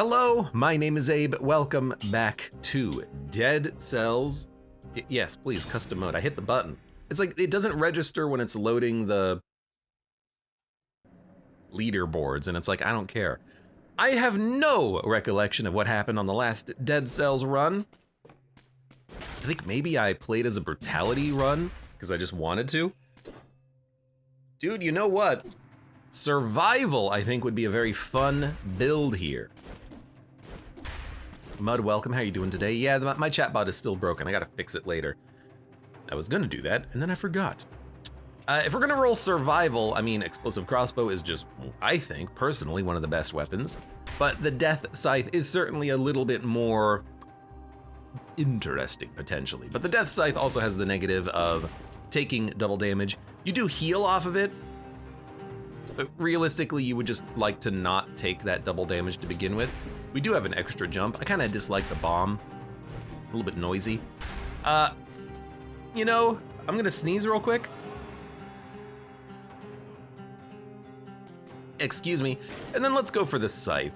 Hello, my name is Abe. Welcome back to Dead Cells. Yes, please, custom mode. I hit the button. It's like it doesn't register when it's loading the leaderboards, and it's like, I don't care. I have no recollection of what happened on the last Dead Cells run. I think maybe I played as a brutality run, because I just wanted to. Dude, you know what? Survival, I think, would be a very fun build here. Mud, welcome. How you doing today? Yeah, my chatbot is still broken. I gotta fix it later. I was gonna do that, and then I forgot. If we're gonna roll survival, I mean, explosive crossbow is just, I think, personally, one of the best weapons. But the death scythe is certainly a little bit more interesting, potentially. But the death scythe also has the negative of taking double damage. You do heal off of it, but realistically, you would just like to not take that double damage to begin with. We do have an extra jump. I kind of dislike the bomb. A little bit noisy. You know, I'm gonna sneeze real quick. Excuse me. And then let's go for the scythe.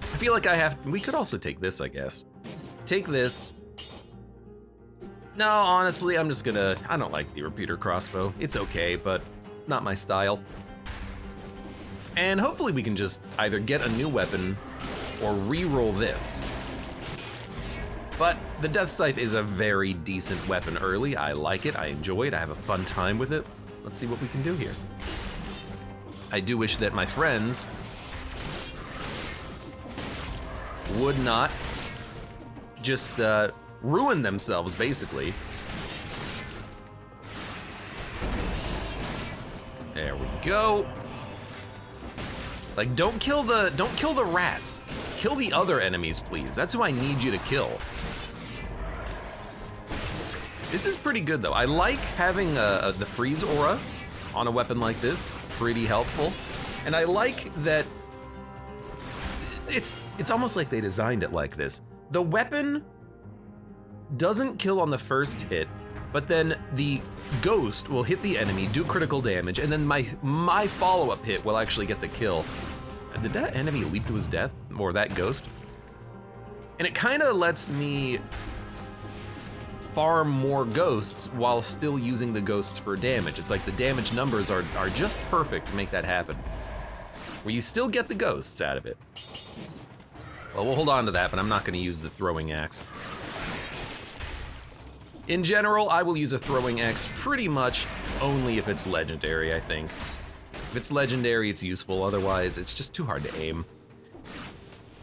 I feel like we could also take this, I guess. Take this. No, honestly, I'm just gonna, I don't like the repeater crossbow. It's okay, but not my style. And hopefully we can just either get a new weapon or re-roll this. But the Death Scythe is a very decent weapon early. I like it, I enjoy it, I have a fun time with it. Let's see what we can do here. I do wish that my friends would not just ruin themselves, basically. There we go. Like, don't kill the rats. Kill the other enemies, please. That's who I need you to kill. This is pretty good, though. I like having the freeze aura on a weapon like this. Pretty helpful. And I like that it's almost like they designed it like this. The weapon doesn't kill on the first hit, but then the ghost will hit the enemy, do critical damage, and then my follow-up hit will actually get the kill. Did that enemy leap to his death, or that ghost? And it kind of lets me farm more ghosts while still using the ghosts for damage. It's like the damage numbers are just perfect to make that happen, where you still get the ghosts out of it. Well, we'll hold on to that, but I'm not going to use the throwing axe. In general, I will use a throwing axe pretty much only if it's legendary, I think. If it's legendary, it's useful. Otherwise, it's just too hard to aim.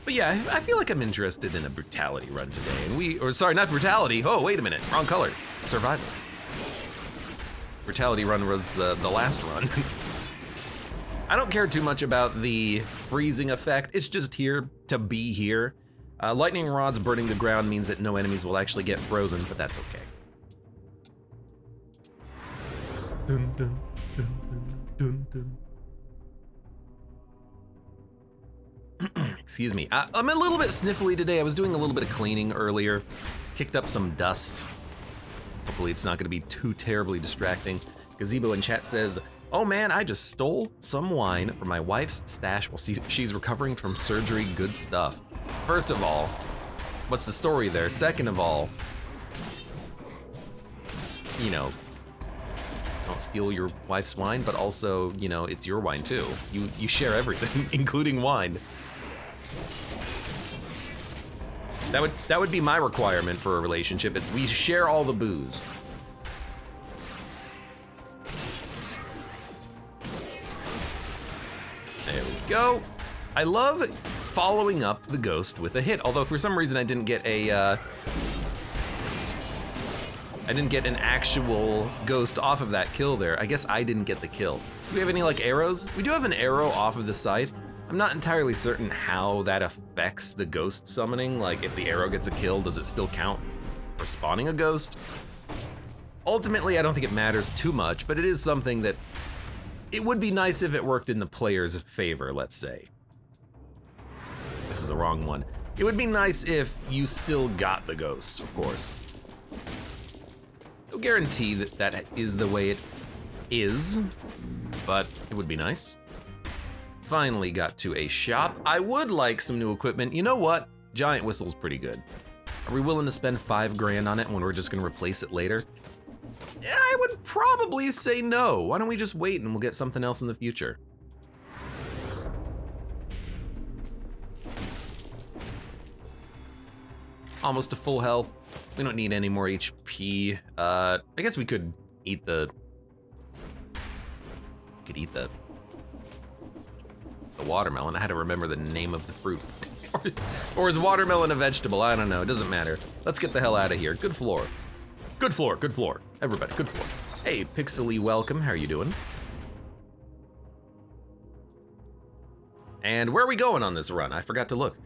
But yeah, I feel like I'm interested in a brutality run today. And sorry, not brutality. Oh, wait a minute, wrong color. Survival. Brutality run was the last run. I don't care too much about the freezing effect. It's just here to be here. Lightning rods burning the ground means that no enemies will actually get frozen, but that's okay. Dun, dun, dun, dun, dun, dun. Excuse me, I'm a little bit sniffly today. I was doing a little bit of cleaning earlier, kicked up some dust. Hopefully it's not gonna be too terribly distracting. Gazebo in chat says, oh man, I just stole some wine from my wife's stash while she's recovering from surgery. Good stuff. First of all, what's the story there? Second of all, you know, don't steal your wife's wine, but also, you know, it's your wine too. You share everything, including wine. That would be my requirement for a relationship. It's we share all the booze. There we go. I love following up the ghost with a hit, although for some reason I didn't get an actual ghost off of that kill there. I guess I didn't get the kill. Do we have any like arrows? We do have an arrow off of the scythe. I'm not entirely certain how that affects the ghost summoning. Like if the arrow gets a kill, does it still count for spawning a ghost? Ultimately, I don't think it matters too much, but it is something that it would be nice if it worked in the player's favor, let's say. This is the wrong one. It would be nice if you still got the ghost, of course. No guarantee that that is the way it is, but it would be nice. Finally got to a shop. I would like some new equipment. You know what? Giant whistle's pretty good. Are we willing to spend 5 grand on it when we're just gonna replace it later? Yeah, I would probably say no. Why don't we just wait and we'll get something else in the future? Almost to full health. We don't need any more HP. I guess we could eat the... the watermelon. I had to remember the name of the fruit. Or is watermelon a vegetable? I don't know. It doesn't matter. Let's get the hell out of here. Good floor. Good floor. Good floor. Everybody, good floor. Hey, Pixely, welcome. How are you doing? And where are we going on this run? I forgot to look.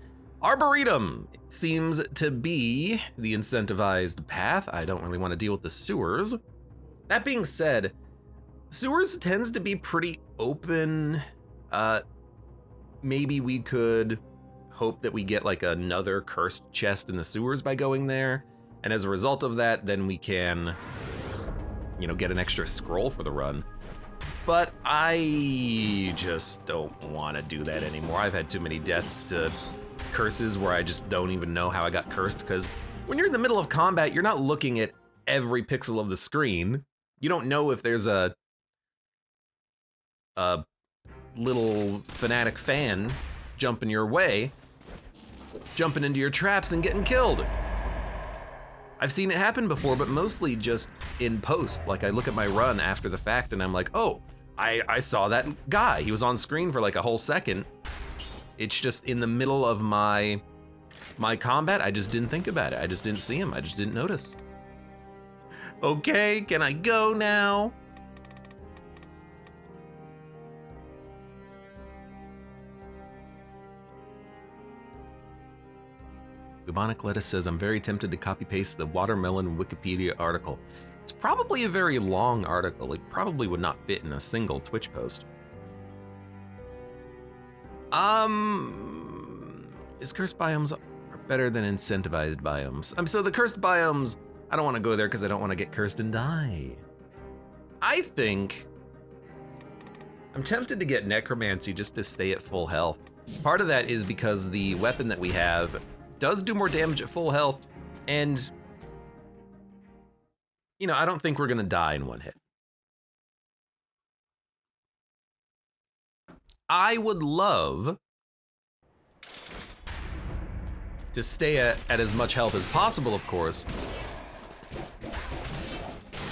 Arboretum seems to be the incentivized path. I don't really want to deal with the sewers. That being said, sewers tends to be pretty open. Maybe we could hope that we get like another cursed chest in the sewers by going there. And as a result of that, then we can, you know, get an extra scroll for the run. But I just don't want to do that anymore. I've had too many deaths to curses where I just don't even know how I got cursed, because when you're in the middle of combat, you're not looking at every pixel of the screen. You don't know if there's a little fanatic fan jumping your way, jumping into your traps and getting killed. I've seen it happen before, but mostly just in post. Like, I look at my run after the fact and I'm like, oh, I saw that guy. He was on screen for like a whole second. It's just in the middle of my combat, I just didn't think about it. I just didn't see him. I just didn't notice. Okay, can I go now? Bubonic Lettuce says, I'm very tempted to copy paste the watermelon Wikipedia article. It's probably a very long article. It probably would not fit in a single Twitch post. Is cursed biomes are better than incentivized biomes? So the cursed biomes, I don't want to go there because I don't want to get cursed and die. I think I'm tempted to get necromancy just to stay at full health. Part of that is because the weapon that we have does do more damage at full health, and you know, I don't think we're gonna die in one hit. I would love to stay at as much health as possible, of course,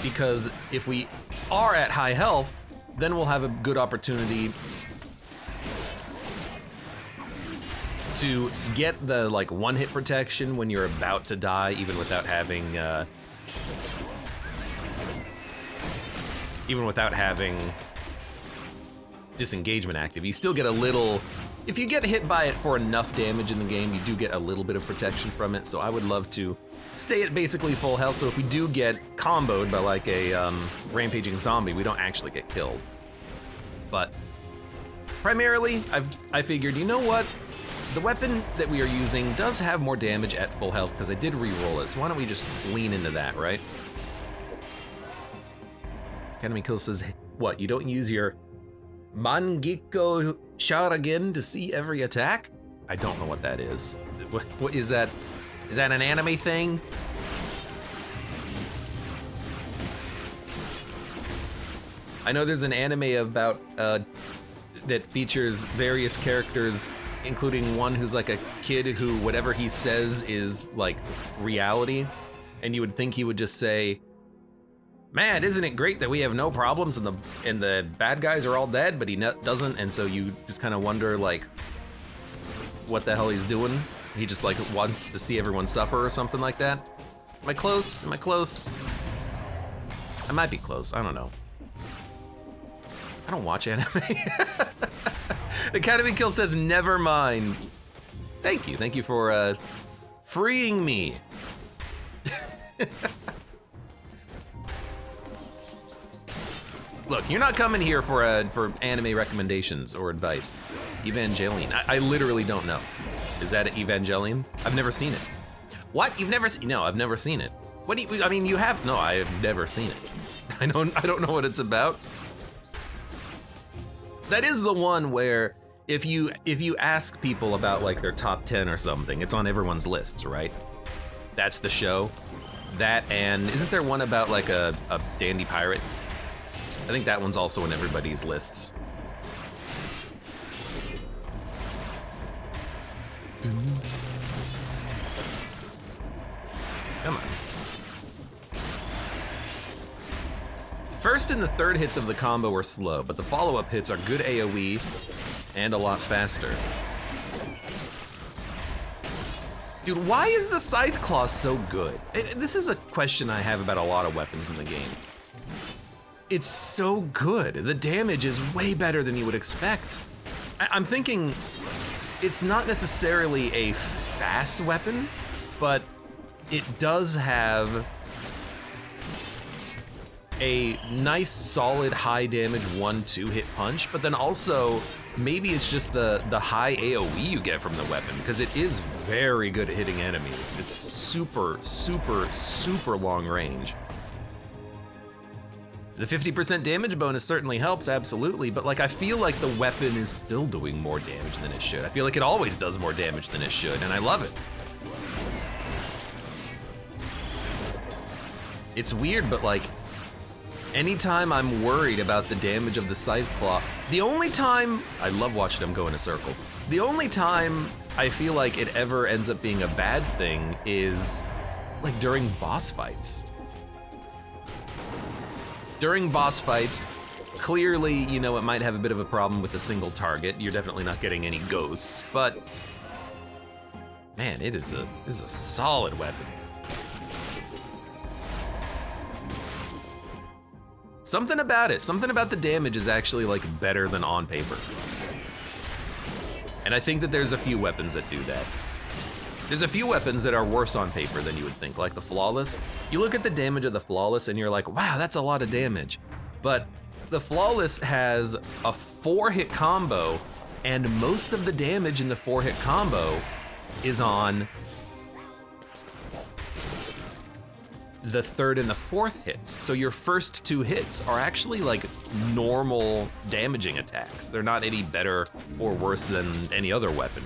because if we are at high health, then we'll have a good opportunity to get the like one-hit protection when you're about to die, even without having disengagement active. You still get a little, if you get hit by it for enough damage in the game, you do get a little bit of protection from it. So I would love to stay at basically full health, so if we do get comboed by like a rampaging zombie, we don't actually get killed. But primarily, I figured, you know what? The weapon that we are using does have more damage at full health because I did re-roll it, so why don't we just lean into that, right? Academy Kill says, what, you don't use your Mangekyo Sharingan to see every attack? I don't know what that is. What is that? Is that an anime thing? I know there's an anime about that features various characters, including one who's like a kid who whatever he says is like reality, and you would think he would just say, man, isn't it great that we have no problems and the bad guys are all dead, but he doesn't, and so you just kind of wonder like what the hell he's doing. He just like wants to see everyone suffer or something like that. Am I close? Am I close? I might be close, I don't know. I don't watch anime. Academy Kill says, never mind. Thank you for freeing me. Look, you're not coming here for anime recommendations or advice. Evangelion, I literally don't know. Is that Evangelion? I've never seen it. What? You've never seen? No, I've never seen it. What do you? I mean, you have? No, I have never seen it. I don't know what it's about. That is the one where if you ask people about like their top 10 or something, it's on everyone's lists, right? That's the show. That, and isn't there one about like a dandy pirate? I think that one's also in everybody's lists. Come on. First and the third hits of the combo are slow, but the follow-up hits are good AoE and a lot faster. Dude, why is the Scythe Claw so good? This is a question I have about a lot of weapons in the game. It's so good. The damage is way better than you would expect. I'm thinking it's not necessarily a fast weapon, but it does have a nice, solid, high damage 1-2 hit punch, but then also maybe it's just the high AoE you get from the weapon, because it is very good at hitting enemies. It's super, super, super long range. The 50% damage bonus certainly helps, absolutely, but like I feel like the weapon is still doing more damage than it should. I feel like it always does more damage than it should, and I love it. It's weird, but like, anytime I'm worried about the damage of the Scythe Claw, the only time, I love watching them go in a circle, the only time I feel like it ever ends up being a bad thing is like during boss fights. During boss fights, clearly, you know, it might have a bit of a problem with a single target. You're definitely not getting any ghosts, but man, this is a solid weapon. Something about it, something about the damage is actually like better than on paper. And I think that there's a few weapons that do that. There's a few weapons that are worse on paper than you would think, like the Flawless. You look at the damage of the Flawless and you're like, wow, that's a lot of damage. But the Flawless has a 4-hit combo, and most of the damage in the 4-hit combo is on the third and the fourth hits. So your first 2 hits are actually like normal damaging attacks. They're not any better or worse than any other weapon.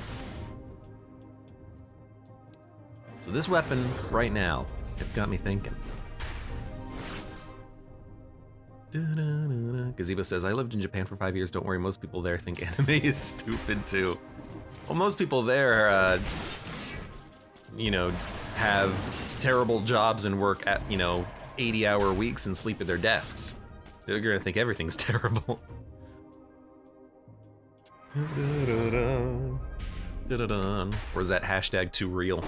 So this weapon right now, it's got me thinking. Gazebo says, I lived in Japan for 5 years. Don't worry, most people there think anime is stupid too. Well, most people there, you know, have terrible jobs and work at, you know, 80-hour weeks and sleep at their desks. They're gonna think everything's terrible. Or is that hashtag too real?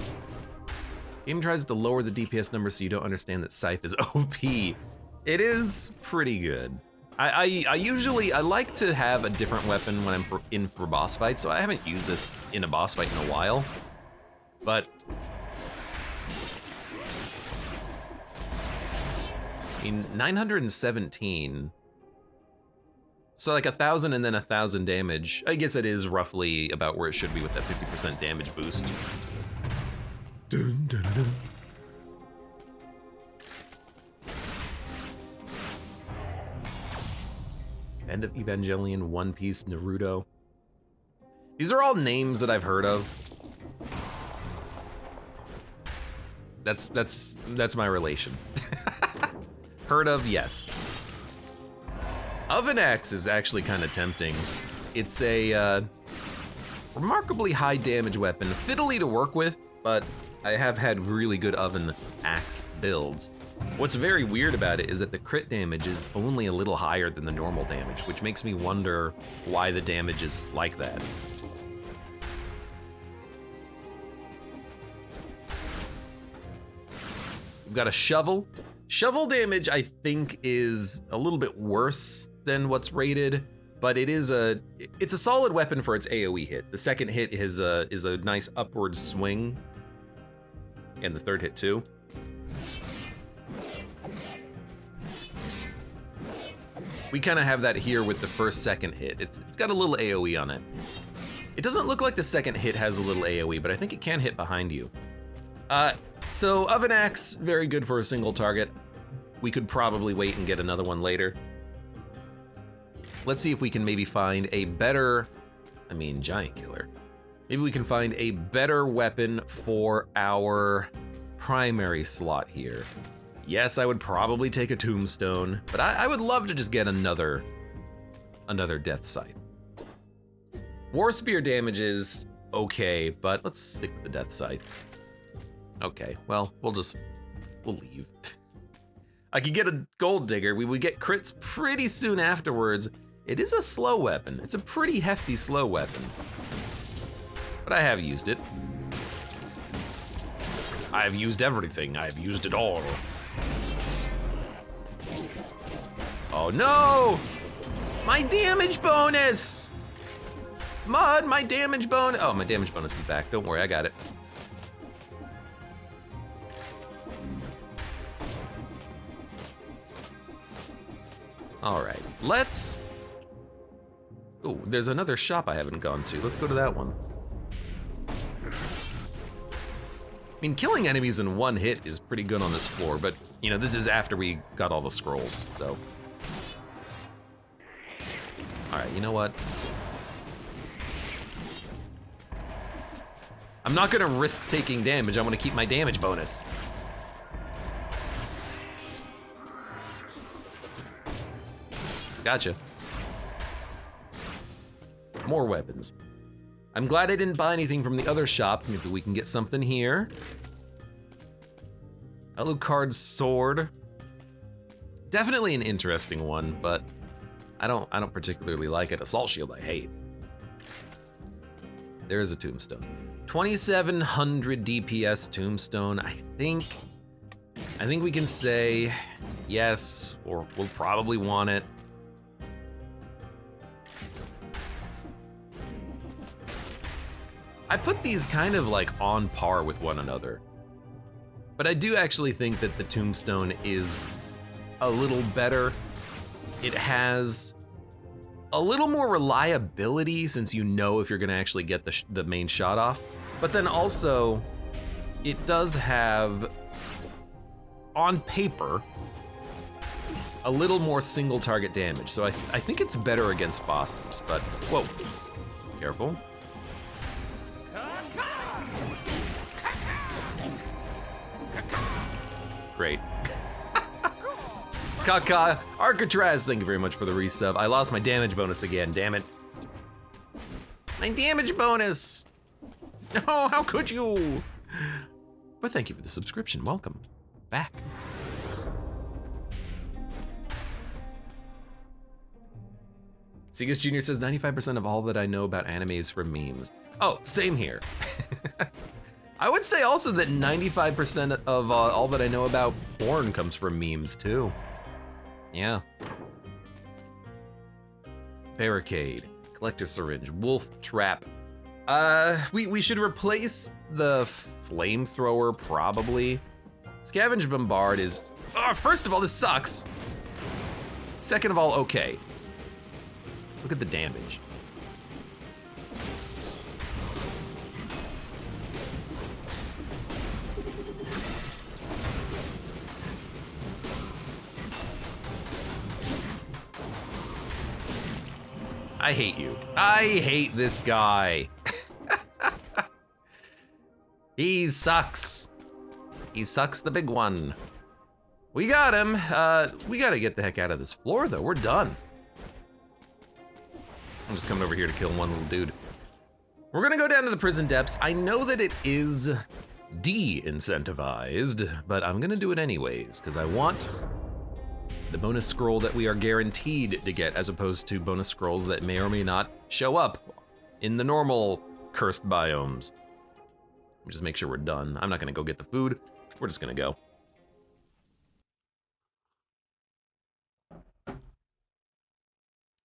Game tries to lower the DPS number so you don't understand that Scythe is OP. It is pretty good. I usually like to have a different weapon when I'm in for boss fights, so I haven't used this in a boss fight in a while. But I mean, 917. So like 1,000 and then 1,000 damage. I guess it is roughly about where it should be with that 50% damage boost. Dun, dun, dun. End of Evangelion, One Piece, Naruto. These are all names that I've heard of. That's my relation. Heard of, yes. Oven Axe is actually kind of tempting. It's a remarkably high damage weapon, fiddly to work with, but I have had really good Oven Axe builds. What's very weird about it is that the crit damage is only a little higher than the normal damage, which makes me wonder why the damage is like that. We've got a shovel. Shovel damage, I think, is a little bit worse than what's rated, but it's a solid weapon for its AoE hit. The second hit is a nice upward swing, and the third hit too. We kind of have that here with the second hit. It's got a little AoE on it. It doesn't look like the second hit has a little AoE, but I think it can hit behind you. So Oven Axe, very good for a single target. We could probably wait and get another one later. Let's see if we can maybe find a better I mean, giant killer. Maybe we can find a better weapon for our primary slot here. Yes, I would probably take a tombstone, but I would love to just get another death scythe. War spear damage is okay, but let's stick with the death scythe. Okay, well, we'll leave. I could get a gold digger. We would get crits pretty soon afterwards. It is a slow weapon. It's a pretty hefty slow weapon. But I have used it. I have used everything. I have used it all. Oh no! My damage bonus! Mud, my damage bonus. Oh, my damage bonus is back. Don't worry, I got it. All right, let's... Oh, there's another shop I haven't gone to. Let's go to that one. I mean, killing enemies in one hit is pretty good on this floor, but, you know, this is after we got all the scrolls, so. All right, you know what? I'm not gonna risk taking damage. I wanna keep my damage bonus. Gotcha. More weapons. I'm glad I didn't buy anything from the other shop. Maybe we can get something here. Alucard's sword. Definitely an interesting one, but I don't particularly like it. Assault shield I hate. There is a tombstone. 2700 DPS tombstone. I think we can say yes, or we'll probably want it. I put these kind of like on par with one another, but I do actually think that the tombstone is a little better. It has a little more reliability since you know if you're gonna actually get the main shot off, but then also it does have, on paper, a little more single target damage. So I think it's better against bosses, but whoa, careful. Great. Kaka, Arcatraz, thank you very much for the resub. I lost my damage bonus again, damn it. My damage bonus! No, how could you? But thank you for the subscription, welcome back. Segus Jr. says 95% of all that I know about anime is from memes. Oh, same here. I would say also that 95% of all that I know about porn comes from memes too. Yeah. Barricade, collector syringe, wolf trap. We should replace the flamethrower probably. Scavenge bombard is, first of all, this sucks. Second of all, okay. Look at the damage. I hate you. I hate this guy. He sucks. He sucks the big one. We got him. We gotta get the heck out of this floor though. We're done. I'm just coming over here to kill one little dude. We're gonna go down to the prison depths. I know that it is de-incentivized, but I'm gonna do it anyways, because I want the bonus scroll that we are guaranteed to get, as opposed to bonus scrolls that may or may not show up in the normal cursed biomes. Let me just make sure we're done. I'm not gonna go get the food. We're just gonna go.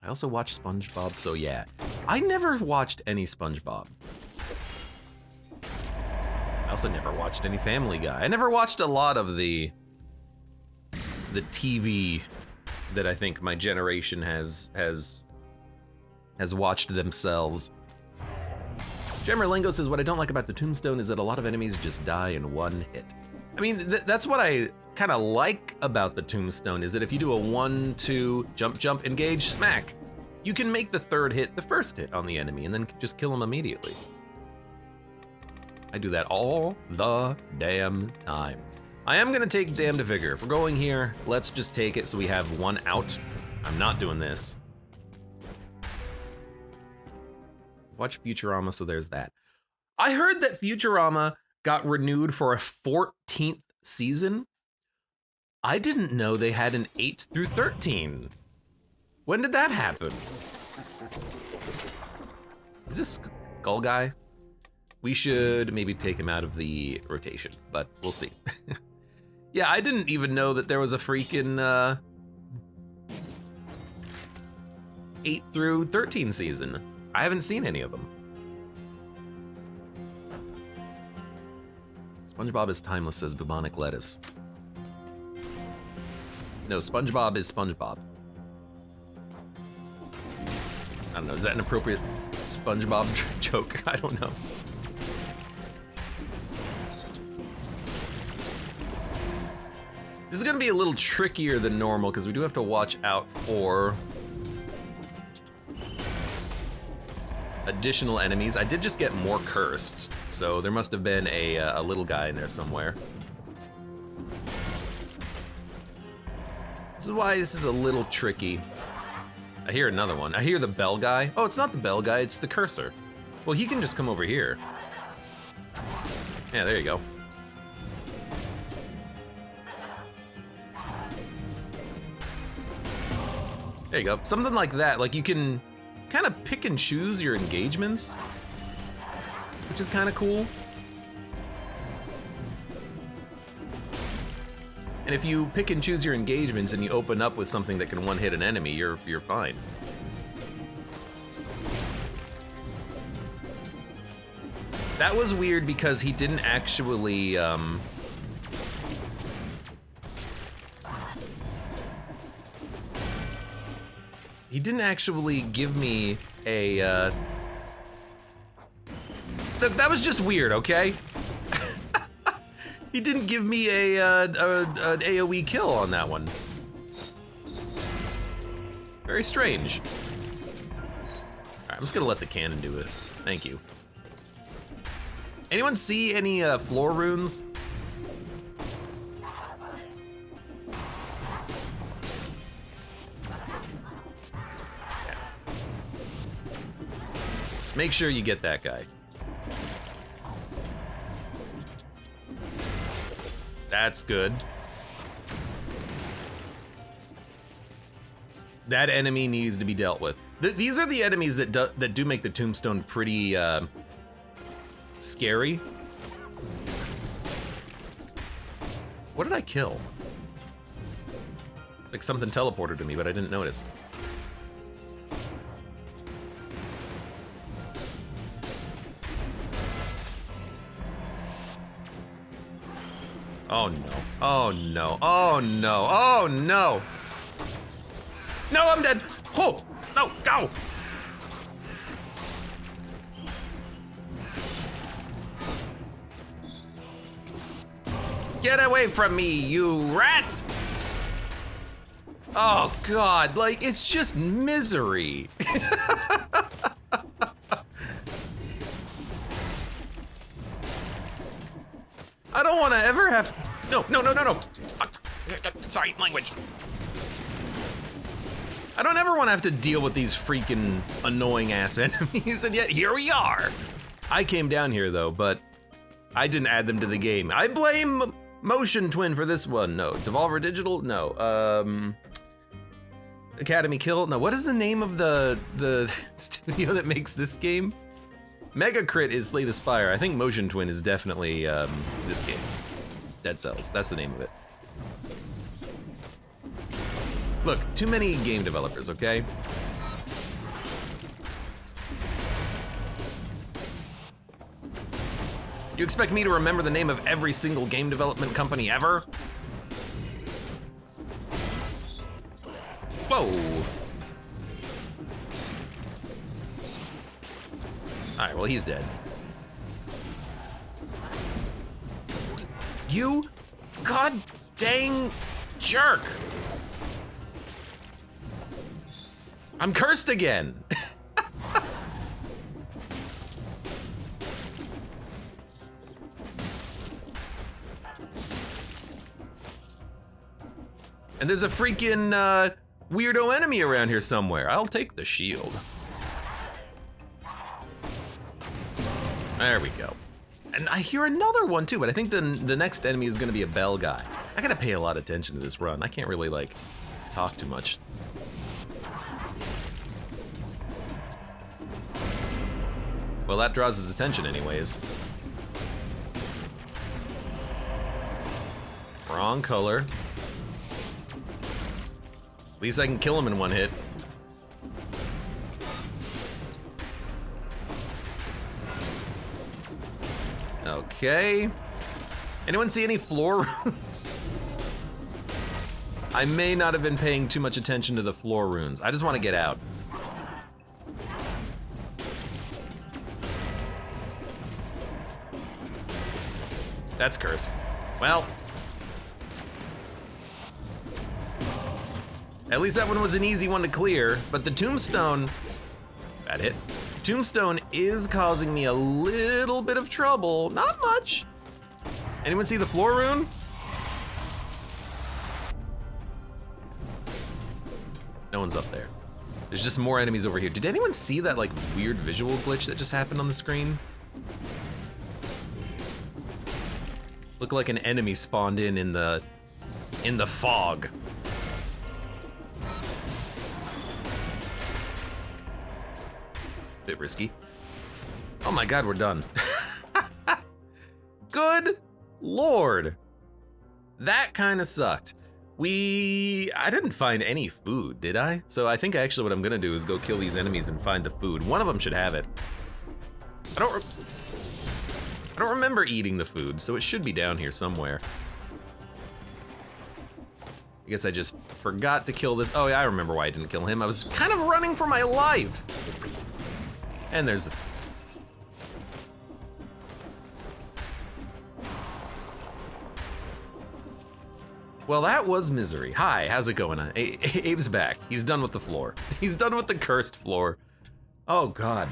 I also watched SpongeBob, so yeah. I never watched any SpongeBob. I also never watched any Family Guy. I never watched a lot of the TV that I think my generation has watched themselves. Gemmerlingo says, what I don't like about the tombstone is that a lot of enemies just die in one hit. I mean, that's what I kind of like about the tombstone, is that if you do a 1, 2, jump, jump, engage, smack, You can make the third hit the first hit on the enemy and then just kill him immediately. I do that all the damn time. I am gonna take Damned Vigor. If we're going here, let's just take it so we have one out. I'm not doing this. Watch Futurama, so there's that. I heard that Futurama got renewed for a 14th season. I didn't know they had an 8 through 13. When did that happen? Is this Skull Guy? We should maybe take him out of the rotation, but we'll see. Yeah, I didn't even know that there was a freaking 8 through 13 season. I haven't seen any of them. SpongeBob is timeless, says Bubonic Lettuce. No, SpongeBob is SpongeBob. I don't know, is that an appropriate SpongeBob joke? I don't know. This is gonna be a little trickier than normal because we do have to watch out for additional enemies. I did just get more cursed, so there must have been a little guy in there somewhere. This is why this is a little tricky. I hear another one. I hear the bell guy. Oh, it's not the bell guy, it's the cursor. Well, he can just come over here. Yeah, there you go. There you go. Something like that. Like you can kind of pick and choose your engagements, which is kind of cool. And if you pick and choose your engagements and you open up with something that can one-hit an enemy, you're fine. That was weird because he didn't actually he didn't actually give me a Look, that was just weird, okay? He didn't give me an AoE kill on that one. Very strange. All right, I'm just gonna let the cannon do it. Thank you. Anyone see any floor runes? Just make sure you get that guy. That's good. That enemy needs to be dealt with. These are the enemies that do make the tombstone pretty scary. What did I kill? It's like something teleported to me, but I didn't notice. Oh no, oh no, oh no, oh no! No, I'm dead! Oh, no, go! Get away from me, you rat! Oh God, like, it's just misery. I don't want to ever have. No. Sorry, language. I don't ever want to have to deal with these freaking annoying ass enemies, and yet here we are. I came down here though, but I didn't add them to the game. I blame Motion Twin for this one. No, Devolver Digital. No. Academy Kill. No. What is the name of the studio that makes this game? Mega Crit is Slay the Spire. I think Motion Twin is definitely this game. Dead Cells, that's the name of it. Look, too many game developers, okay? You expect me to remember the name of every single game development company ever? Whoa. Alright, well, he's dead. You god dang jerk! I'm cursed again. And there's a freaking weirdo enemy around here somewhere. I'll take the shield. There we go. And I hear another one too, but I think the next enemy is gonna be a bell guy. I gotta pay a lot of attention to this run. I can't really like talk too much. Well, that draws his attention anyways. Wrong color. At least I can kill him in one hit. Okay. Anyone see any floor runes? I may not have been paying too much attention to the floor runes. I just want to get out. That's cursed. Well. At least that one was an easy one to clear, but the tombstone, bad hit. Tombstone is causing me a little bit of trouble. Not much. Anyone see the floor rune? No one's up there. There's just more enemies over here. Did anyone see that like weird visual glitch that just happened on the screen? Looked like an enemy spawned in the fog. Bit risky. Oh my god, we're done. Good lord. That kind of sucked. I didn't find any food, did I? So I think actually what I'm gonna do is go kill these enemies and find the food. One of them should have it. I don't remember eating the food, so it should be down here somewhere. I guess I just forgot to kill this. Oh yeah, I remember why I didn't kill him. I was kind of running for my life. And there's... Well, that was misery. Hi, how's it going? Abe's back. He's done with the floor. He's done with the cursed floor. Oh, God.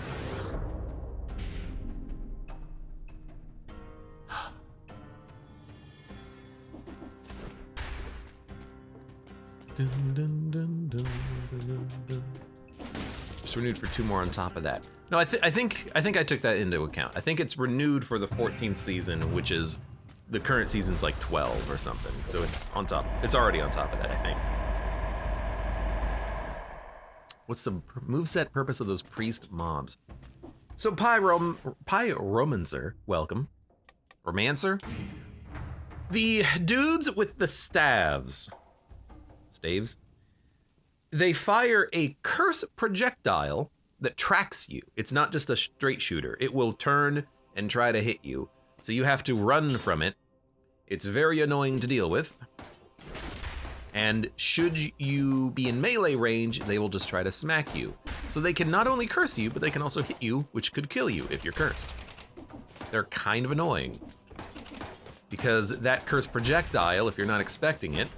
Just renewed for 2 more on top of that. No, I think I took that into account. I think it's renewed for the 14th season, which is the current season's like 12 or something. So it's on top. It's already on top of that, I think. What's the moveset purpose of those priest mobs? So Pyromancer, welcome. Romancer? The dudes with the staves, they fire a curse projectile that tracks you. It's not just a straight shooter. It will turn and try to hit you. So you have to run from it. It's very annoying to deal with. And should you be in melee range, they will just try to smack you. So they can not only curse you, but they can also hit you, which could kill you if you're cursed. They're kind of annoying. Because that curse projectile, if you're not expecting it,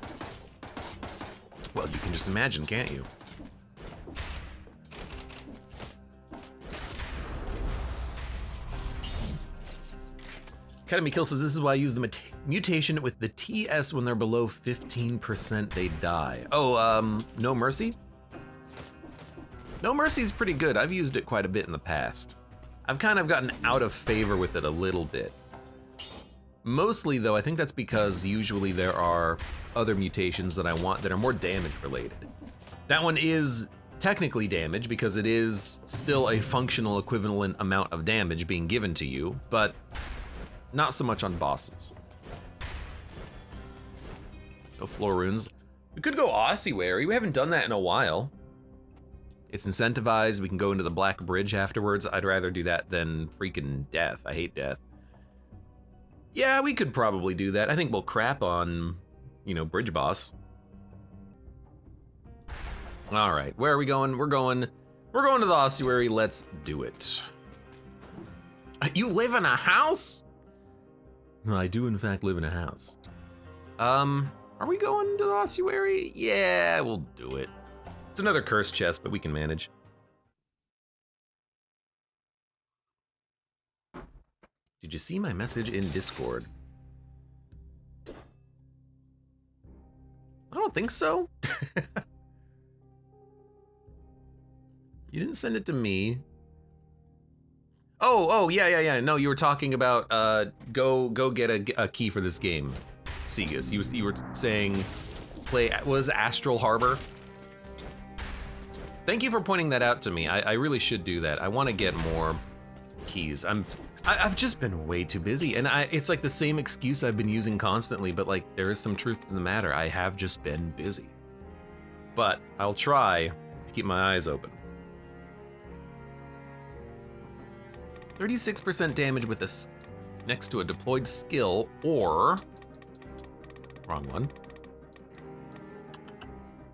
well, you can just imagine, can't you? Academy Kill says, this is why I use the mutation with the TS when they're below 15% they die. Oh, No Mercy? No Mercy is pretty good. I've used it quite a bit in the past. I've kind of gotten out of favor with it a little bit. Mostly though, I think that's because usually there are other mutations that I want that are more damage related. That one is technically damage because it is still a functional equivalent amount of damage being given to you, but not so much on bosses. No floor runes. We could go ossuary. We haven't done that in a while. It's incentivized. We can go into the Black Bridge afterwards. I'd rather do that than freaking death. I hate death. Yeah, we could probably do that. I think we'll crap on, you know, Bridge Boss. All right, where are we going? We're going to the ossuary. Let's do it. You live in a house? I do, in fact, live in a house. Are we going to the ossuary? Yeah, we'll do it. It's another cursed chest, but we can manage. Did you see my message in Discord? I don't think so. You didn't send it to me. Oh, yeah. No, you were talking about go get a key for this game, Segus. You were saying was Astral Harbor? Thank you for pointing that out to me. I really should do that. I want to get more keys. I've just been way too busy, and it's like the same excuse I've been using constantly, but like there is some truth to the matter. I have just been busy. But I'll try to keep my eyes open. 36% damage with this next to a deployed skill, or wrong one.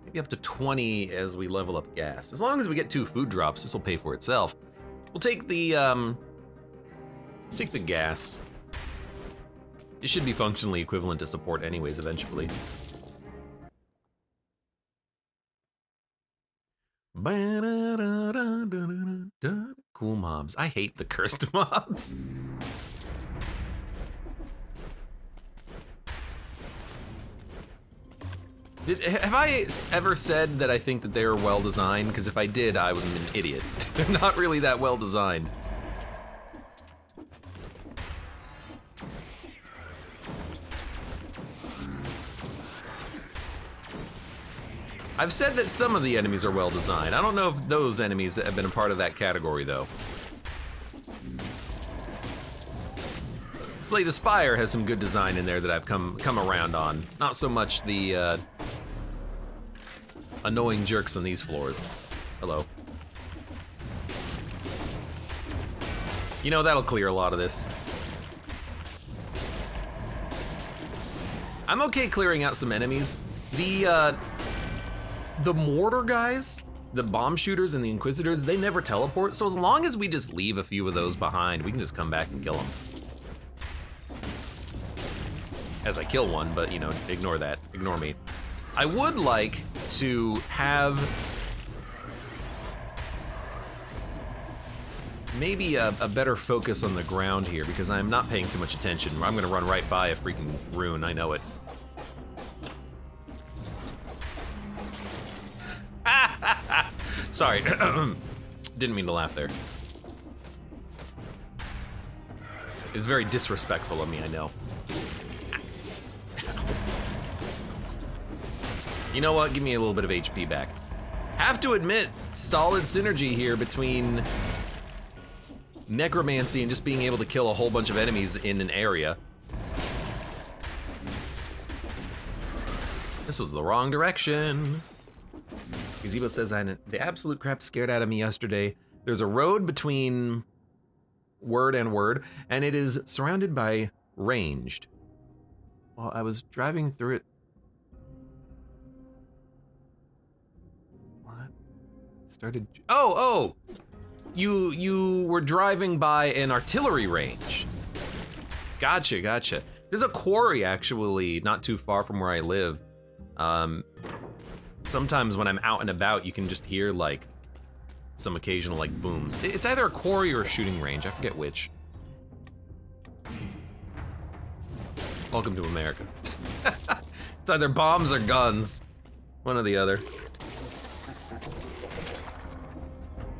Maybe up to 20 as we level up gas. As long as we get 2 food drops, this will pay for itself. We'll take the gas. It should be functionally equivalent to support anyways eventually. Cool mobs. I hate the cursed mobs. Have I ever said that I think that they are well designed? Because if I did, I would have been an idiot. They're not really that well designed. I've said that some of the enemies are well designed. I don't know if those enemies have been a part of that category though. Slay the Spire has some good design in there that I've come around on. Not so much the annoying jerks on these floors. Hello. You know, that'll clear a lot of this. I'm okay clearing out some enemies. The mortar guys, the bomb shooters and the inquisitors, they never teleport, so as long as we just leave a few of those behind, we can just come back and kill them. As I kill one, but you know, ignore that, ignore me. I would like to have maybe a better focus on the ground here because I'm not paying too much attention. I'm gonna run right by a freaking rune, I know it. Sorry, didn't mean to laugh there. It's very disrespectful of me, I know. You know what, give me a little bit of HP back. Have to admit, solid synergy here between necromancy and just being able to kill a whole bunch of enemies in an area. This was the wrong direction. Gazebo says, the absolute crap scared out of me yesterday. There's a road between word and word, and it is surrounded by ranged. While I was driving through it. What? Started. Oh! You were driving by an artillery range. Gotcha. There's a quarry actually not too far from where I live. Sometimes when I'm out and about, you can just hear like some occasional like booms. It's either a quarry or a shooting range, I forget which. Welcome to America. It's either bombs or guns, one or the other.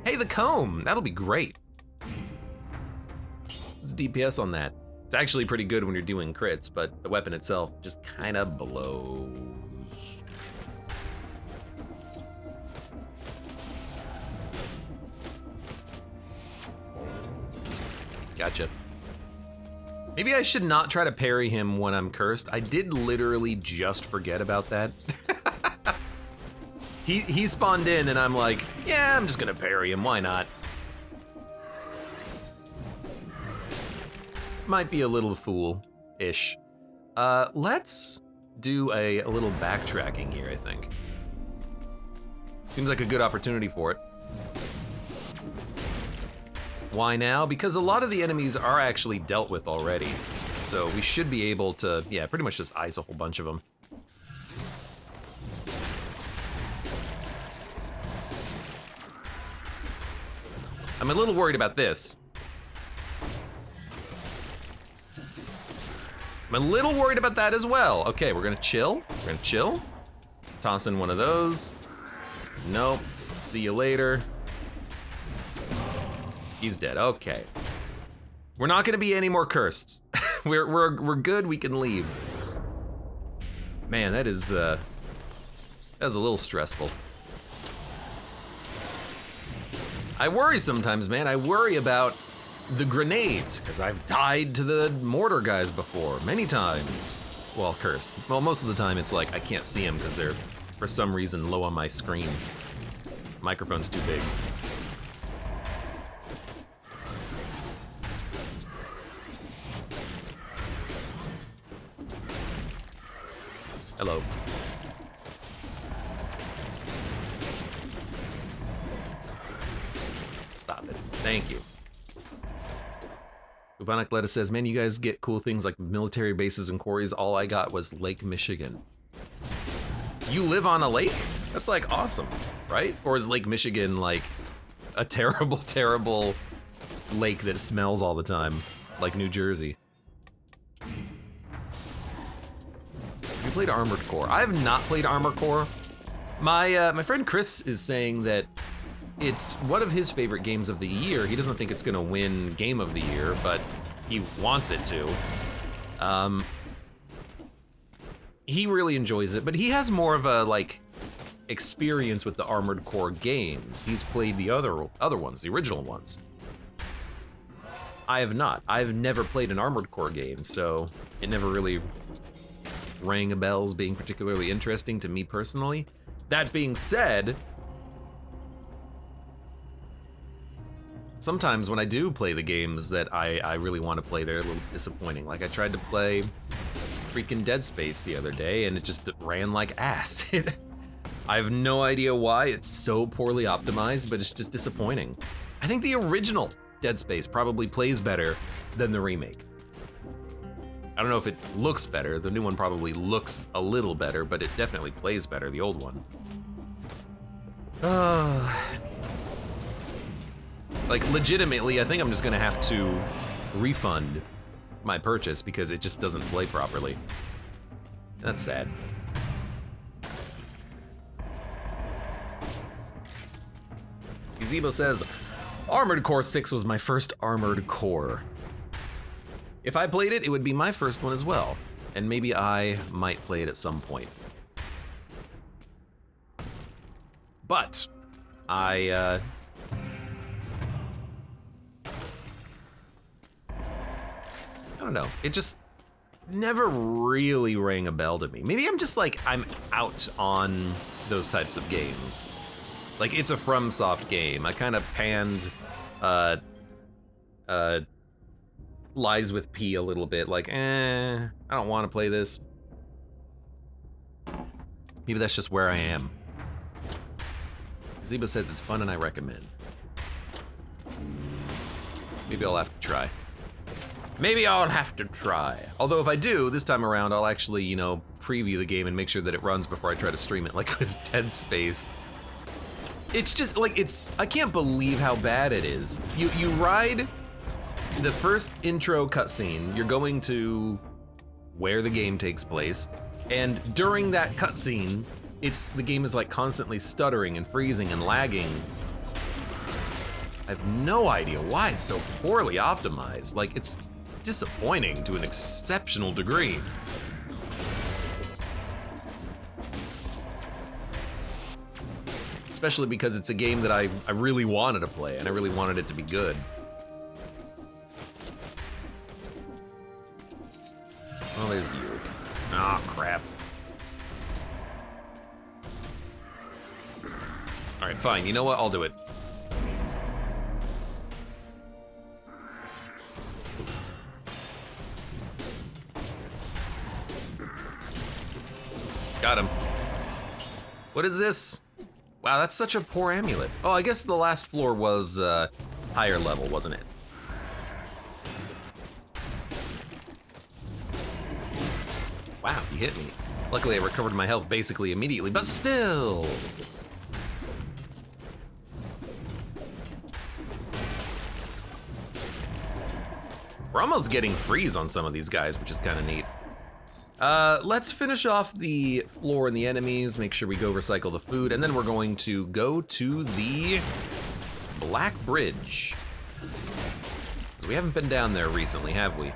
Hey, the comb, that'll be great. What's DPS on that? It's actually pretty good when you're doing crits, but the weapon itself just kind of blows. Gotcha. Maybe I should not try to parry him when I'm cursed. I did literally just forget about that. He spawned in and I'm like, yeah, I'm just gonna parry him, why not? Might be a little fool-ish. Let's do a little backtracking here, I think. Seems like a good opportunity for it. Why now? Because a lot of the enemies are actually dealt with already. So we should be able to, yeah, pretty much just ice a whole bunch of them. I'm a little worried about this. I'm a little worried about that as well. Okay, we're gonna chill. We're gonna chill. Toss in one of those. Nope. See you later. He's dead. Okay. We're not gonna be any more cursed. we're good. We can leave. Man, that was a little stressful. I worry sometimes, man. I worry about the grenades, because I've died to the mortar guys before, many times. Well, cursed. Well, most of the time it's like I can't see them because they're, for some reason, low on my screen. Microphone's too big. Hello. Stop it. Thank you. Bubonic Lettuce says, man, you guys get cool things like military bases and quarries. All I got was Lake Michigan. You live on a lake? That's like awesome, right? Or is Lake Michigan like a terrible, terrible lake that smells all the time, like New Jersey? You played Armored Core. I have not played Armored Core. My friend Chris is saying that it's one of his favorite games of the year. He doesn't think it's gonna win Game of the Year, but he wants it to. He really enjoys it, but he has more of a like experience with the Armored Core games. He's played the other ones, the original ones. I have not. I've never played an Armored Core game, so it never really rang a bell as being particularly interesting to me personally. That being said, sometimes when I do play the games that I really want to play, they're a little disappointing. Like I tried to play freaking Dead Space the other day and it just ran like ass. I have no idea why. It's so poorly optimized, but it's just disappointing. I think the original Dead Space probably plays better than the remake. I don't know if it looks better. The new one probably looks a little better, but it definitely plays better, the old one. Like legitimately, I think I'm just gonna have to refund my purchase because it just doesn't play properly. That's sad. Gazebo says, Armored Core 6 was my first Armored Core. If I played it, it would be my first one as well. And maybe I might play it at some point. But I don't know. It just never really rang a bell to me. Maybe I'm just like, I'm out on those types of games. Like, it's a FromSoft game. I kind of panned Lies with P a little bit. Like, I don't want to play this. Maybe that's just where I am. Zebo says it's fun and I recommend. Maybe I'll have to try. Maybe I'll have to try. Although if I do, this time around, I'll actually, you know, preview the game and make sure that it runs before I try to stream it, like with Dead Space. It's just, like, I can't believe how bad it is. You ride the first intro cutscene, you're going to where the game takes place, and during that cutscene, the game is like constantly stuttering and freezing and lagging. I have no idea why it's so poorly optimized. Like, it's disappointing to an exceptional degree. Especially because it's a game that I really wanted to play, and I really wanted it to be good. Oh, there's you. Oh, crap. All right, fine. You know what? I'll do it. Got him. What is this? Wow, that's such a poor amulet. Oh, I guess the last floor was higher level, wasn't it? Wow, he hit me. Luckily, I recovered my health basically immediately, but still. almost getting freeze on some of these guys, which is kind of neat. Let's finish off the floor and the enemies, make sure we go recycle the food, and then we're going to go to the Black Bridge. So we haven't been down there recently, have we?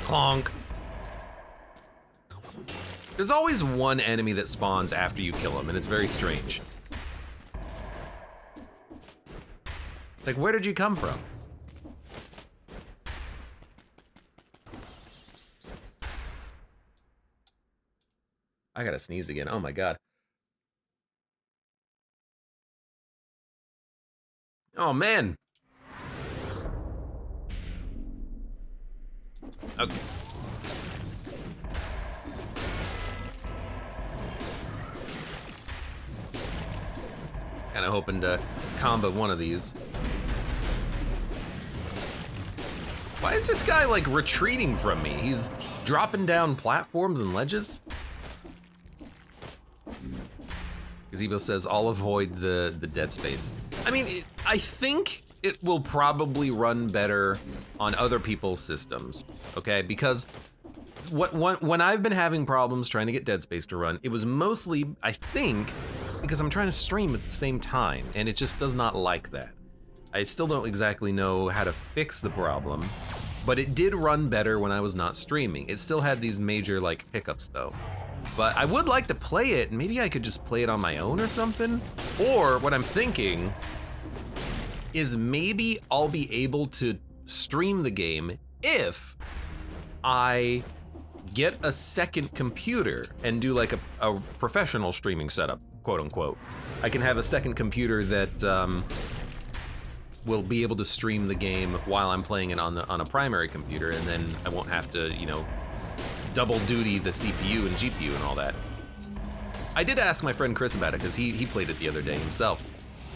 Clonk. There's always one enemy that spawns after you kill him, and it's very strange. It's like, where did you come from? I gotta sneeze again, oh my god. Oh man. Okay. Kind of hoping to combo one of these. Why is this guy like retreating from me? He's dropping down platforms and ledges. Gazebo says, I'll avoid the dead space. I mean, I think it will probably run better on other people's systems, okay? Because when I've been having problems trying to get Dead Space to run, it was mostly, I think, because I'm trying to stream at the same time, and it just does not like that. I still don't exactly know how to fix the problem, but it did run better when I was not streaming. It still had these major like hiccups though. But I would like to play it, and maybe I could just play it on my own or something. Or what I'm thinking is maybe I'll be able to stream the game if I get a second computer and do like a professional streaming setup, quote unquote. I can have a second computer that will be able to stream the game while I'm playing it on a primary computer, and then I won't have to, you know, double duty the CPU and GPU and all that. I did ask my friend Chris about it because he played it the other day himself.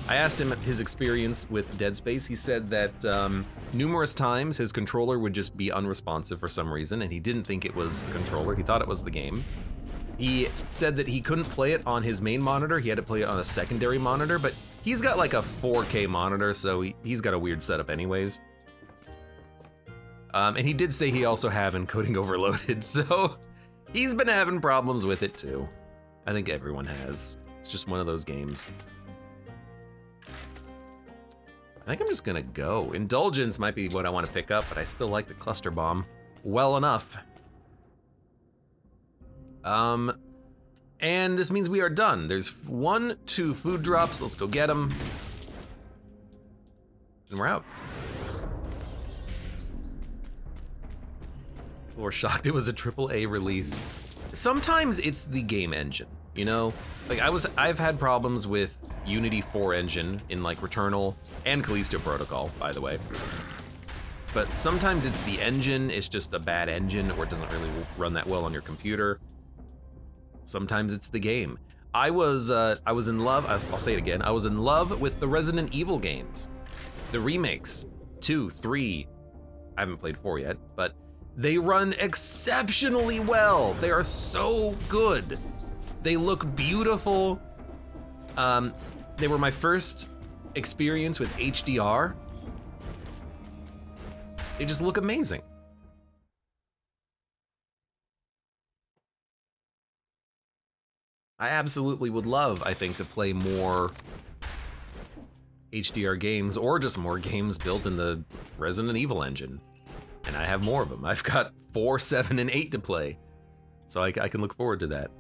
I asked him his experience with Dead Space. He said that numerous times his controller would just be unresponsive for some reason, and he didn't think it was the controller. He thought it was the game. He said that he couldn't play it on his main monitor. He had to play it on a secondary monitor, but he's got like a 4K monitor, so he's got a weird setup anyways. And he did say he also have encoding overloaded, so he's been having problems with it too. I think everyone has. It's just one of those games. I think I'm just gonna go. Indulgence might be what I want to pick up, but I still like the cluster bomb well enough. And this means we are done. There's 2 food drops. Let's go get them. And we're out. We're shocked it was a AAA release. Sometimes it's the game engine, you know? Like I've had problems with Unity 4 engine in like Returnal and Callisto Protocol, by the way. But sometimes it's the engine, it's just a bad engine, or it doesn't really run that well on your computer. Sometimes it's the game. I was in love, I'll say it again, I was in love with the Resident Evil games. The remakes, 2, 3, I haven't played 4 yet, but they run exceptionally well. They are so good. They look beautiful. They were my first experience with HDR. They just look amazing. I absolutely would love, I think, to play more HDR games, or just more games built in the Resident Evil engine. And I have more of them. I've got 4, 7, and 8 to play. So I can look forward to that.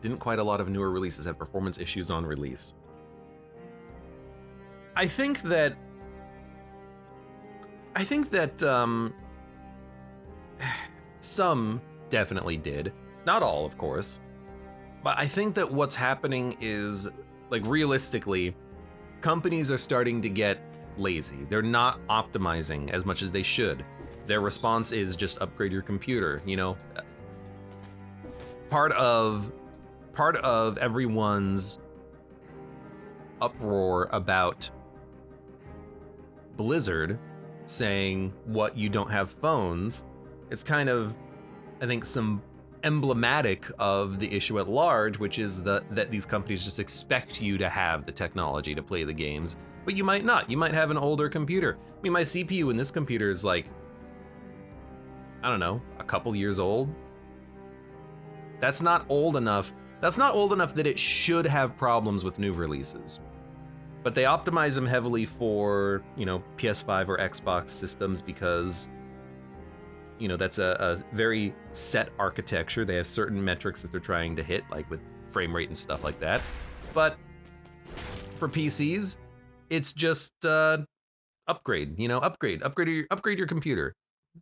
Didn't quite a lot of newer releases have performance issues on release? I think that some definitely did. Not all, of course. But I think that what's happening is, like, realistically, companies are starting to get lazy. They're not optimizing as much as they should. Their response is just upgrade your computer, you know? Part of everyone's uproar about Blizzard saying, what, you don't have phones? It's kind of, I think, some emblematic of the issue at large, which is that these companies just expect you to have the technology to play the games, but you might not. You might have an older computer. I mean, my CPU in this computer is like, I don't know, a couple years old. That's not old enough. That's not old enough that it should have problems with new releases. But they optimize them heavily for, you know, PS5 or Xbox systems because, you know, that's a very set architecture. They have certain metrics that they're trying to hit, like with frame rate and stuff like that. But for PCs, it's just upgrade, you know, upgrade your computer.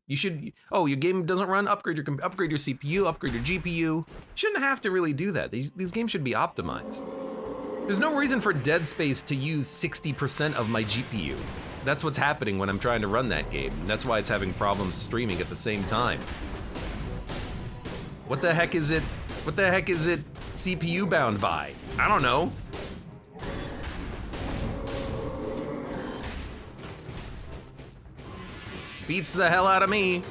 You should, oh, your game doesn't run, upgrade your CPU, upgrade your GPU. You shouldn't have to really do that. These games should be optimized. There's no reason for Dead Space to use 60% of my GPU. That's what's happening when I'm trying to run that game. That's why it's having problems streaming at the same time. What the heck is it? What the heck is it CPU bound by? I don't know. Beats the hell out of me.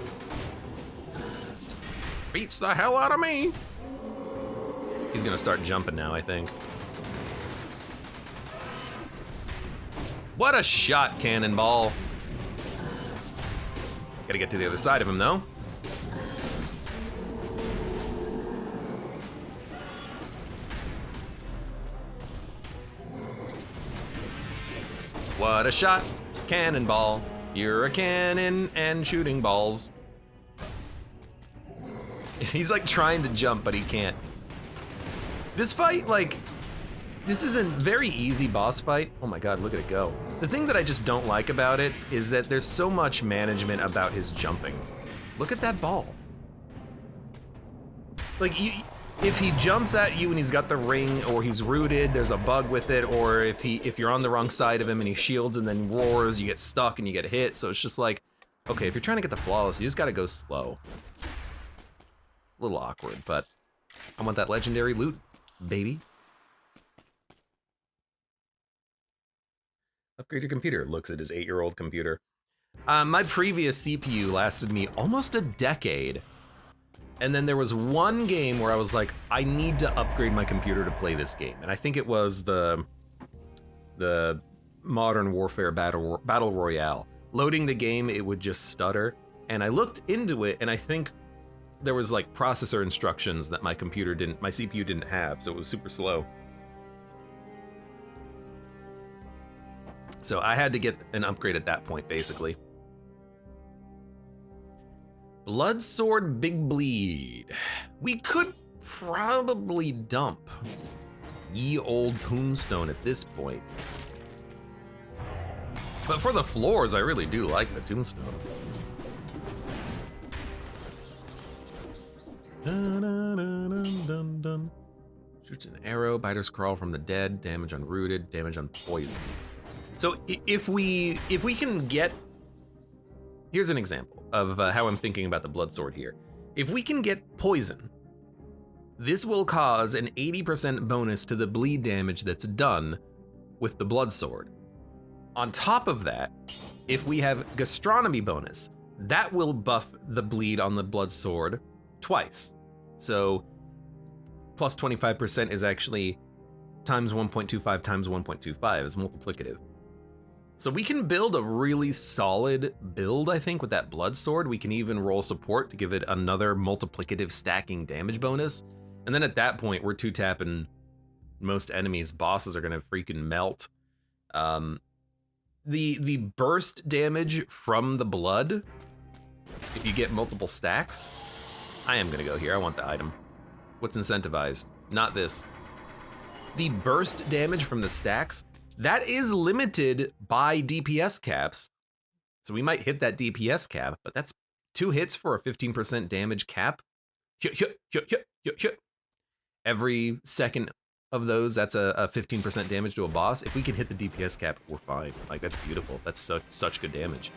Beats the hell out of me. He's gonna start jumping now, I think. What a shot, Cannonball. Gotta get to the other side of him, though. What a shot, Cannonball. You're a cannon and shooting balls. He's like trying to jump, but he can't. This fight, like, this is a very easy boss fight. Oh my god, look at it go. The thing that I just don't like about it is that there's so much management about his jumping. Look at that ball. Like, if he jumps at you and he's got the ring, or he's rooted, there's a bug with it, or if you're on the wrong side of him and he shields and then roars, you get stuck and you get hit. So it's just like, okay, if you're trying to get the flawless, you just gotta go slow. A little awkward, but I want that legendary loot, baby. Upgrade your computer. Looks at his 8-year-old computer. My previous CPU lasted me almost a decade. And then there was one game where I was like, I need to upgrade my computer to play this game. And I think it was the Modern Warfare Battle Royale. Loading the game, it would just stutter. And I looked into it, and I think there was like processor instructions that my CPU didn't have, so it was super slow. So I had to get an upgrade at that point, basically. Bloodsword Big Bleed. We could probably dump ye old tombstone at this point. But for the floors, I really do like the tombstone. Dun, dun, dun, dun, dun. Shoots an arrow, biters crawl from the dead, damage on rooted, damage on poison. So if we can get, here's an example of how I'm thinking about the Bloodsword here. If we can get poison, this will cause an 80% bonus to the bleed damage that's done with the Bloodsword. On top of that, if we have gastronomy bonus, that will buff the bleed on the Bloodsword twice. So plus 25% is actually times 1.25 times 1.25 is multiplicative. So we can build a really solid build, I think, with that Bloodsword. We can even roll support to give it another multiplicative stacking damage bonus. And then at that point, we're two-tapping most enemies. Bosses are gonna freaking melt. The burst damage from the blood, if you get multiple stacks, I am gonna go here, I want the item. What's incentivized? Not this. The burst damage from the stacks, that is limited by DPS caps. So we might hit that DPS cap, but that's 2 hits for a 15% damage cap. Every second of those, that's a 15% damage to a boss. If we can hit the DPS cap, we're fine. Like, that's beautiful. That's such good damage.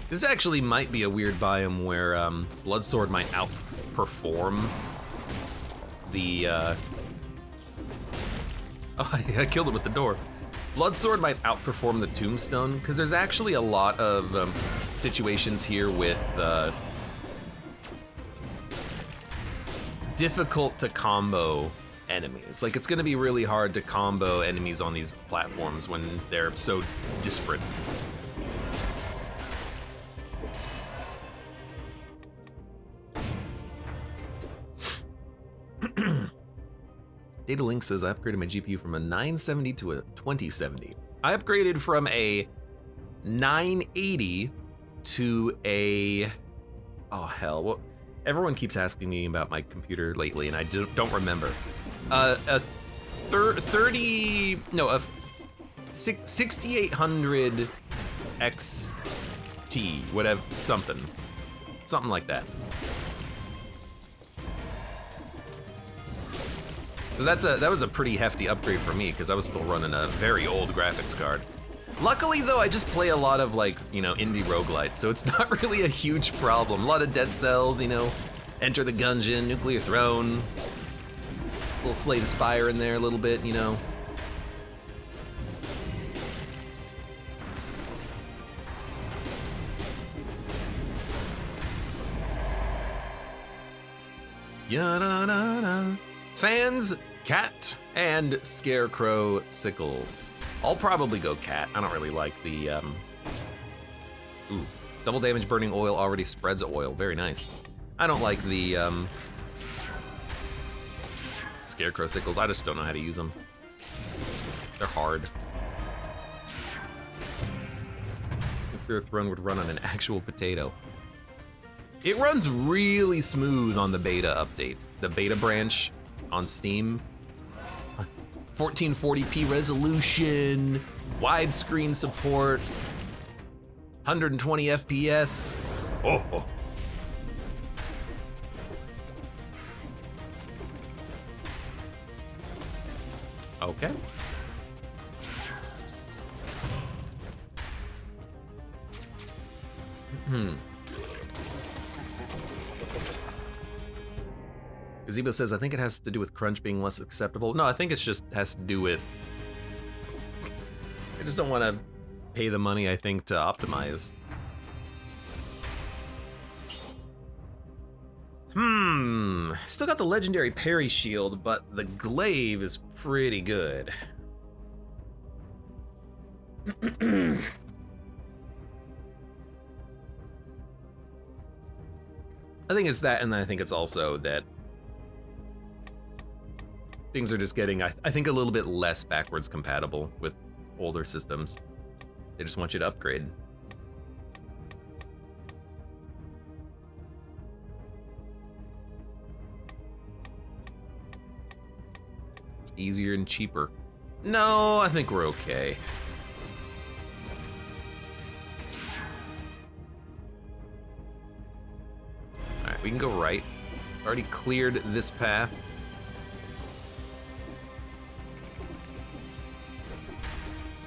This actually might be a weird biome where Bloodsword might outperform the... Oh, I killed it with the door. Bloodsword might outperform the Tombstone, because there's actually a lot of situations here with difficult to combo enemies. Like, it's gonna be really hard to combo enemies on these platforms when they're so disparate. Data Link says I upgraded my GPU from a 970 to a 2070. I upgraded from a 980 to a, oh hell, what? Everyone keeps asking me about my computer lately and I don't remember. A 6800 XT, whatever, something like that. So that was a pretty hefty upgrade for me because I was still running a very old graphics card. Luckily though, I just play a lot of like, you know, indie roguelites, so it's not really a huge problem. A lot of Dead Cells, you know, Enter the Gungeon, Nuclear Throne, a little Slay the Spire in there a little bit, you know. Ya-da-da-da. Fans, Cat, and Scarecrow Sickles. I'll probably go Cat. I don't really like the, Ooh, double damage burning oil already spreads oil. Very nice. I don't like the, Scarecrow Sickles. I just don't know how to use them. They're hard. Nuclear Throne would run on an actual potato. It runs really smooth on the beta update. The beta branch on Steam. 1440p resolution, widescreen support, 120 FPS. Oh. Okay. Gazebo says, I think it has to do with crunch being less acceptable. No, I think it's just has to do with, I just don't want to pay the money, I think, to optimize. Still got the legendary parry shield, but the glaive is pretty good. I think it's that, and then I think it's also that things are just getting, I think, a little bit less backwards compatible with older systems. They just want you to upgrade. It's easier and cheaper. No, I think we're okay. All right, we can go right. Already cleared this path.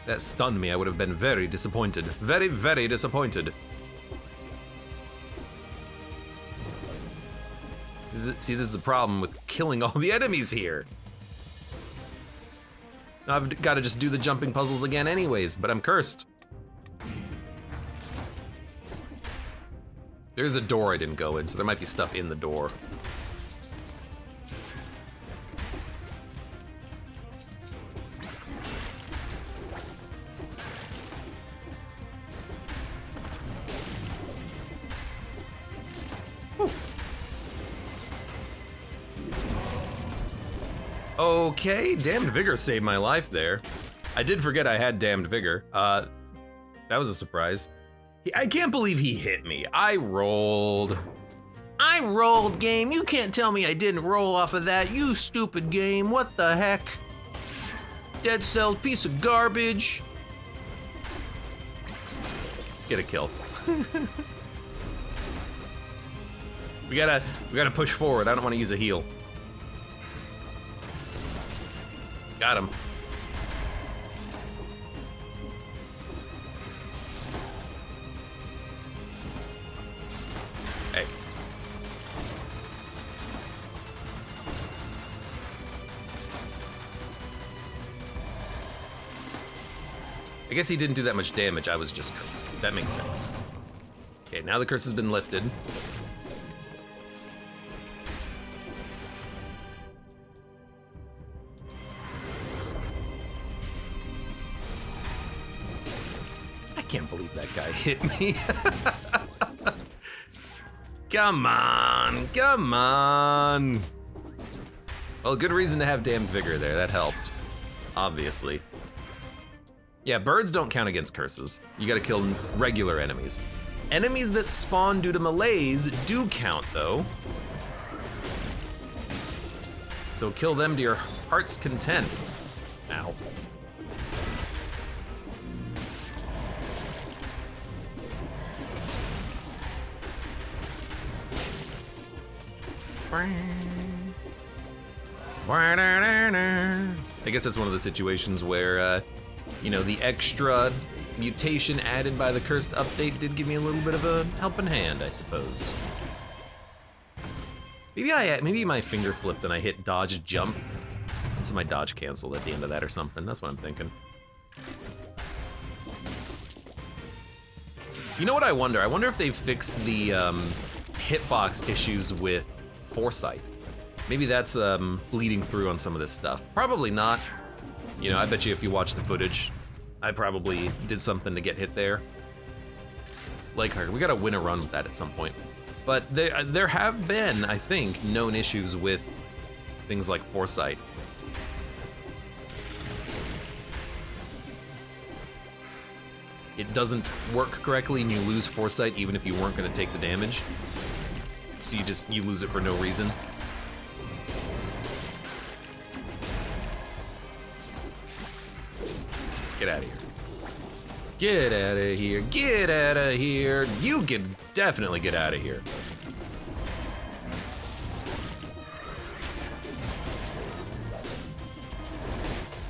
That stunned me. I would have been very disappointed. Very, very disappointed. See, this is the problem with killing all the enemies here. Now I've got to just do the jumping puzzles again anyways, but I'm cursed. There's a door I didn't go in, so there might be stuff in the door. Okay, Damned Vigor saved my life there. I did forget I had Damned Vigor. That was a surprise. I can't believe he hit me. I rolled, game. You can't tell me I didn't roll off of that, you stupid game. What the heck? Dead Cell, piece of garbage. Let's get a kill. We gotta push forward. I don't want to use a heal. Got him. Hey. I guess he didn't do that much damage, I was just cursed. That makes sense. Okay, now the curse has been lifted. I can't believe that guy hit me. Come on, come on. Well, good reason to have damned vigor there, that helped, obviously. Yeah, birds don't count against curses. You gotta kill regular enemies. Enemies that spawn due to melees do count, though. So kill them to your heart's content. Ow. I guess that's one of the situations where, you know, the extra mutation added by the cursed update did give me a little bit of a helping hand, I suppose. Maybe my finger slipped and I hit dodge jump, so my dodge canceled at the end of that or something. That's what I'm thinking. You know what I wonder? I wonder if they've fixed the hitbox issues with foresight. Maybe that's bleeding through on some of this stuff. Probably not. You know, I bet you if you watch the footage, I probably did something to get hit there. Like, we gotta win a run with that at some point. But there have been, I think, known issues with things like foresight. It doesn't work correctly and you lose foresight even if you weren't gonna take the damage. So you lose it for no reason. Get out of here. Get out of here. Get out of here. You can definitely get out of here.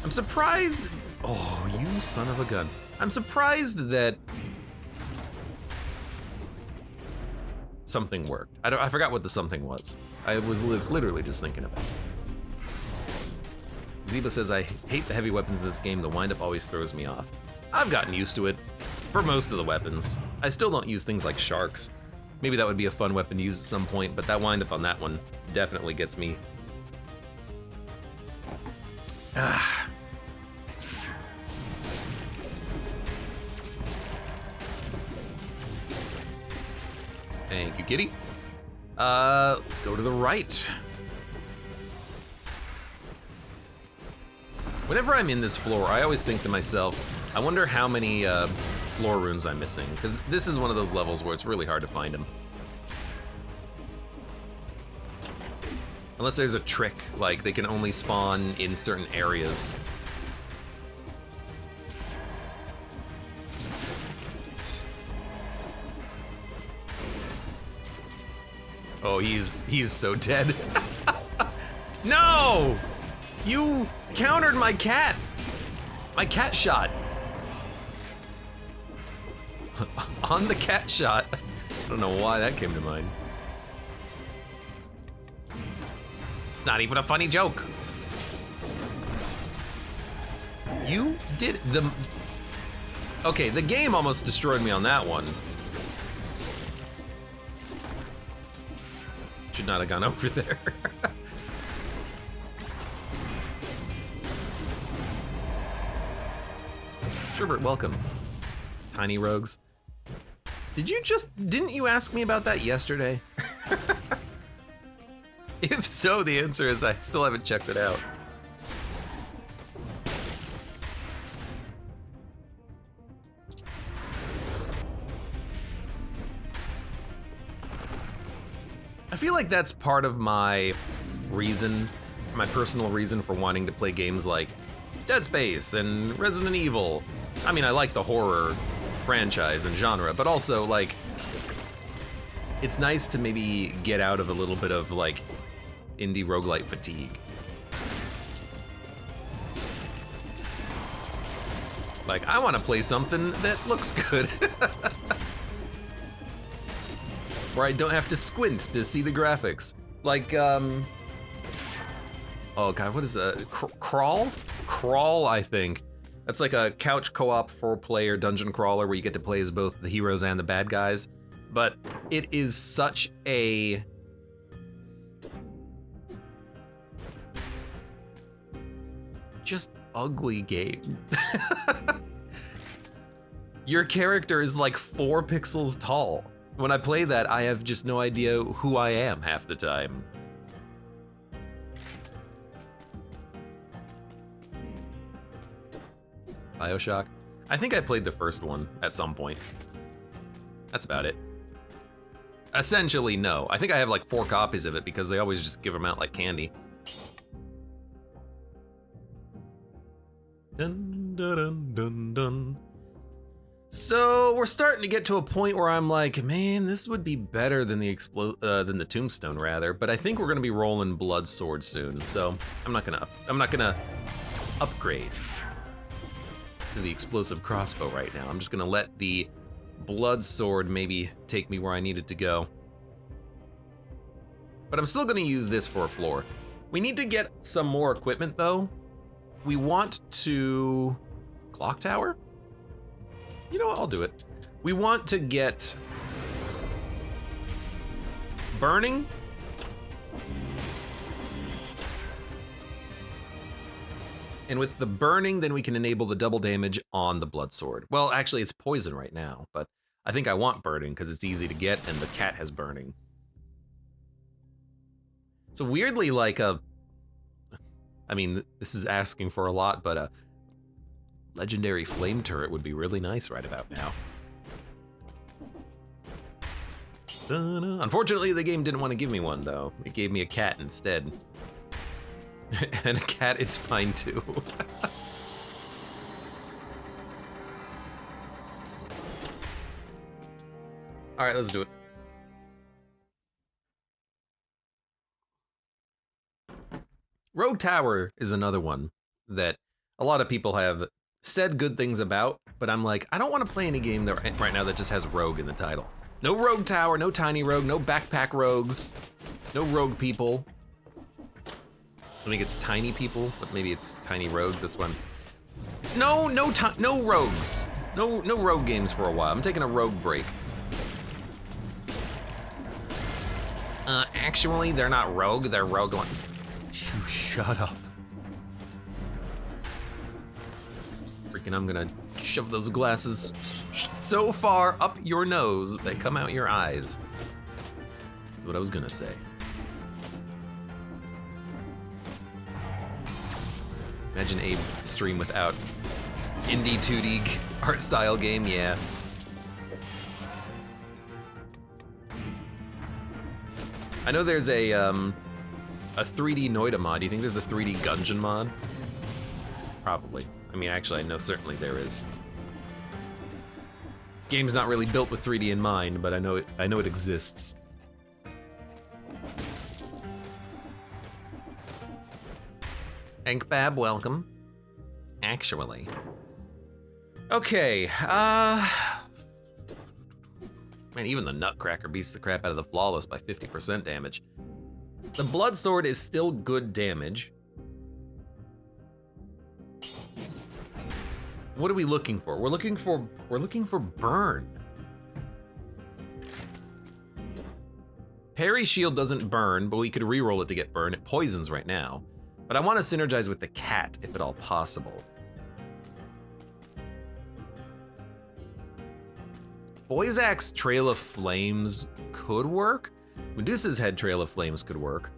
I'm surprised. Oh, you son of a gun. I'm surprised that something worked. I forgot what the something was. I was literally just thinking about it. Zeba says, I hate the heavy weapons in this game. The wind-up always throws me off. I've gotten used to it for most of the weapons. I still don't use things like sharks. Maybe that would be a fun weapon to use at some point, but that wind-up on that one definitely gets me. Ah. Thank you, kitty. Let's go to the right. Whenever I'm in this floor, I always think to myself, I wonder how many floor runes I'm missing, because this is one of those levels where it's really hard to find them. Unless there's a trick, like they can only spawn in certain areas. Oh, he's so dead. No! You countered my cat! My cat shot. On the cat shot. I don't know why that came to mind. It's not even a funny joke. You did the... Okay, the game almost destroyed me on that one. Should not have gone over there. Sherbert, welcome. Tiny rogues. Didn't you ask me about that yesterday? If so, the answer is I still haven't checked it out. I feel like that's part of my reason, my personal reason for wanting to play games like Dead Space and Resident Evil. I mean, I like the horror franchise and genre, but also, like, it's nice to maybe get out of a little bit of, like, indie roguelite fatigue. Like, I want to play something that looks good. Where I don't have to squint to see the graphics. Like, oh god, what is that? Crawl? Crawl, I think. That's like a couch co-op 4-player dungeon crawler where you get to play as both the heroes and the bad guys. But it is such a just ugly game. Your character is like 4 pixels tall. When I play that, I have just no idea who I am half the time. BioShock? I think I played the first one at some point. That's about it. Essentially, no. I think I have like 4 copies of it because they always just give them out like candy. Dun, dun, dun, dun, dun. So we're starting to get to a point where I'm like, man, this would be better than the Tombstone rather. But I think we're gonna be rolling Blood Sword soon, so I'm not gonna upgrade to the explosive crossbow right now. I'm just gonna let the Blood Sword maybe take me where I needed to go. But I'm still gonna use this for a floor. We need to get some more equipment though. We want to... Clock tower? You know what, I'll do it. We want to get... burning? And with the burning, then we can enable the double damage on the Blood Sword. Well, actually, it's poison right now, but I think I want burning because it's easy to get and the cat has burning. So weirdly, like I mean, this is asking for a lot, but a legendary flame turret would be really nice right about now. Unfortunately, the game didn't want to give me one, though. It gave me a cat instead. And a cat is fine, too. All right, let's do it. Rogue Tower is another one that a lot of people have said good things about, but I'm like, I don't want to play any game that right now that just has rogue in the title. No Rogue Tower, no tiny rogue, no backpack rogues, no rogue people. I think it's tiny people, but maybe it's tiny rogues. That's one. No rogues. No rogue games for a while. I'm taking a rogue break. Actually, they're not rogue. They're roguelite. You shut up. Freaking, I'm gonna shove those glasses so far up your nose they come out your eyes. That's what I was gonna say. Imagine Abe stream without indie 2D art style game, yeah. I know there's a 3D Noida mod. Do you think there's a 3D Gungeon mod? Probably. I mean, actually, I know certainly there is. Game's not really built with 3D in mind, but I know it exists. Ankbab, welcome. Actually. Okay, man, even the Nutcracker beats the crap out of the Flawless by 50% damage. The Blood Sword is still good damage. What are we looking for? We're looking for burn. Parry shield doesn't burn, but we could reroll it to get burn. It poisons right now. But I want to synergize with the cat, if at all possible. Boyzak's Trail of Flames could work. Medusa's Head Trail of Flames could work.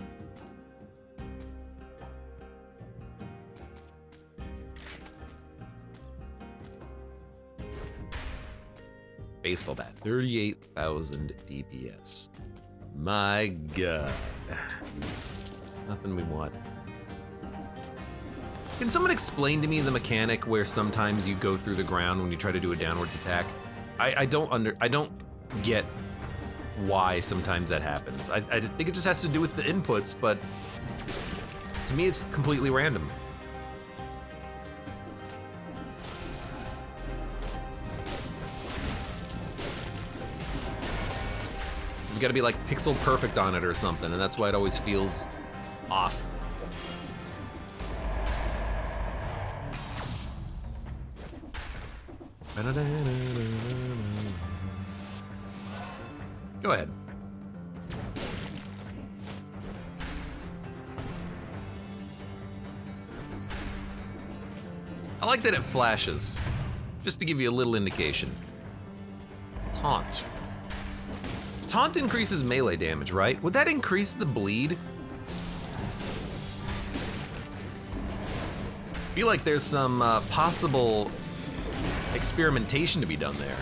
Baseball bat, 38,000 DPS. My God. Nothing we want. Can someone explain to me the mechanic where sometimes you go through the ground when you try to do a downwards attack? I don't get why sometimes that happens. I think it just has to do with the inputs, but to me it's completely random. You've got to be like pixel perfect on it or something, and that's why it always feels off. Go ahead. I like that it flashes, just to give you a little indication. Taunt. Taunt increases melee damage, right? Would that increase the bleed? I feel like there's some possible experimentation to be done there.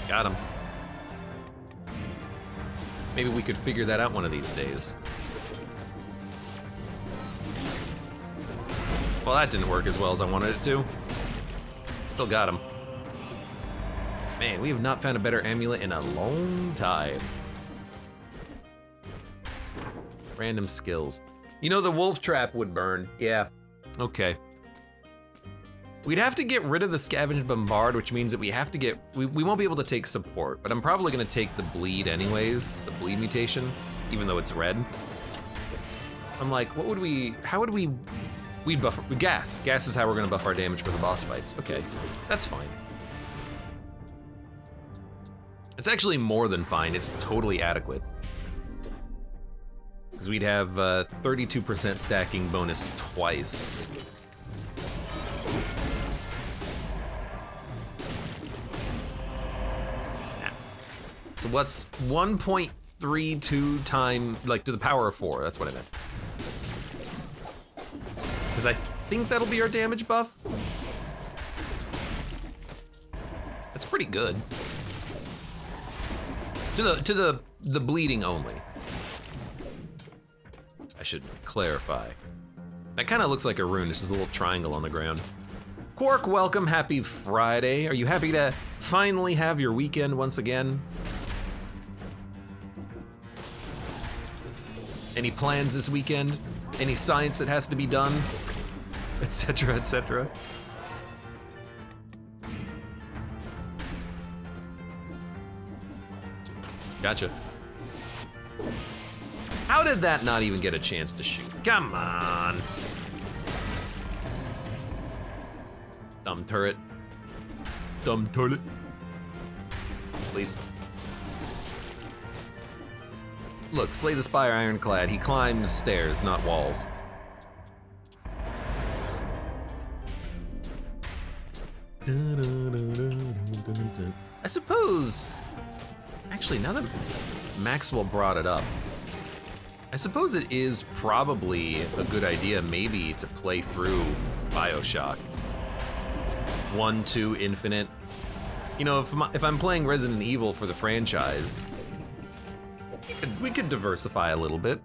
Got him. Maybe we could figure that out one of these days. Well, that didn't work as well as I wanted it to. Still got him. Man, we have not found a better amulet in a long time. Random skills. You know, the wolf trap would burn. Yeah, okay. We'd have to get rid of the scavenge bombard, which means that we have to get, we won't be able to take support, but I'm probably gonna take the bleed anyways, the bleed mutation, even though it's red. So I'm like, what would we, how would we'd buff, gas. Gas is how we're gonna buff our damage for the boss fights. Okay, that's fine. It's actually more than fine, it's totally adequate. Because we'd have 32% stacking bonus twice. So what's 1.32 times, like to the power of 4, that's what I meant. Because I think that'll be our damage buff. That's pretty good. To the bleeding only. I should clarify. That kind of looks like a rune, it's just a little triangle on the ground. Quark, welcome, happy Friday. Are you happy to finally have your weekend once again? Any plans this weekend? Any science that has to be done? Etc., etc. Gotcha. How did that not even get a chance to shoot? Come on. Dumb turret. Dumb turret. Please. Look, slay the spire ironclad. He climbs stairs, not walls. I suppose, actually, now that Maxwell brought it up, I suppose it is probably a good idea maybe to play through BioShock 1, 2, Infinite. You know, if I'm playing Resident Evil for the franchise, we could diversify a little bit.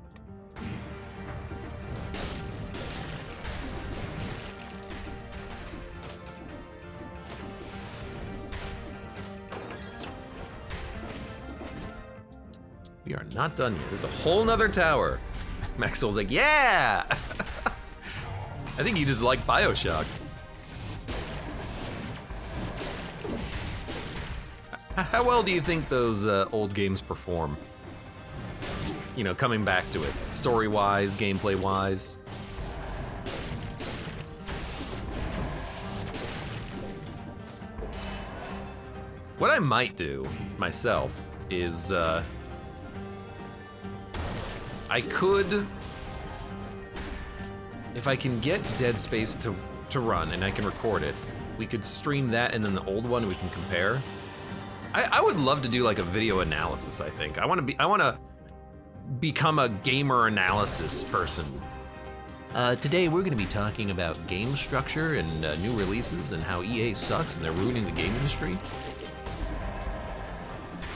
We are not done yet. There's a whole nother tower. Maxwell's like, yeah! I think you just like BioShock. How well do you think those old games perform? You know, coming back to it, story-wise, gameplay-wise. What I might do myself is, I could, if I can get Dead Space to run and I can record it, we could stream that and then the old one we can compare. I would love to do like a video analysis, I think. I wanna become a gamer analysis person. Today we're gonna be talking about game structure and new releases and how EA sucks and they're ruining the game industry.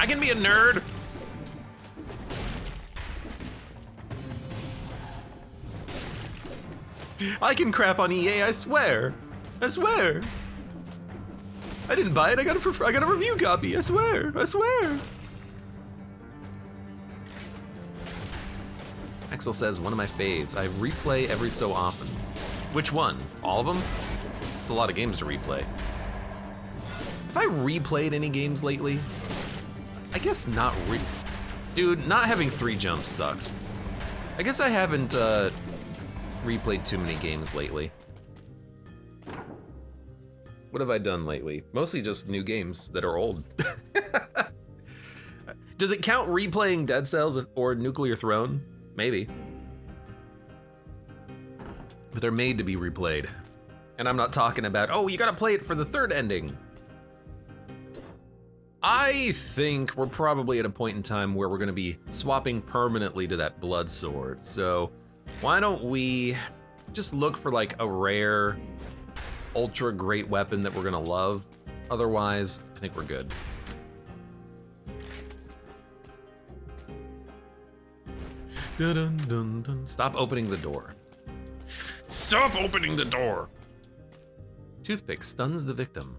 I can be a nerd. I can crap on EA, I swear. I swear. I didn't buy it, I got a review copy, I swear, I swear. Maxwell says, one of my faves. I replay every so often. Which one? All of them? It's a lot of games to replay. Have I replayed any games lately? I guess not Dude, not having 3 jumps sucks. I guess I haven't replayed too many games lately. What have I done lately? Mostly just new games that are old. Does it count replaying Dead Cells or Nuclear Throne? Maybe. But they're made to be replayed. And I'm not talking about, oh, you gotta play it for the third ending. I think we're probably at a point in time where we're gonna be swapping permanently to that blood sword. So why don't we just look for like a rare, ultra great weapon that we're gonna love. Otherwise, I think we're good. Dun, dun, dun, dun. Stop opening the door. Stop opening the door! Toothpick stuns the victim.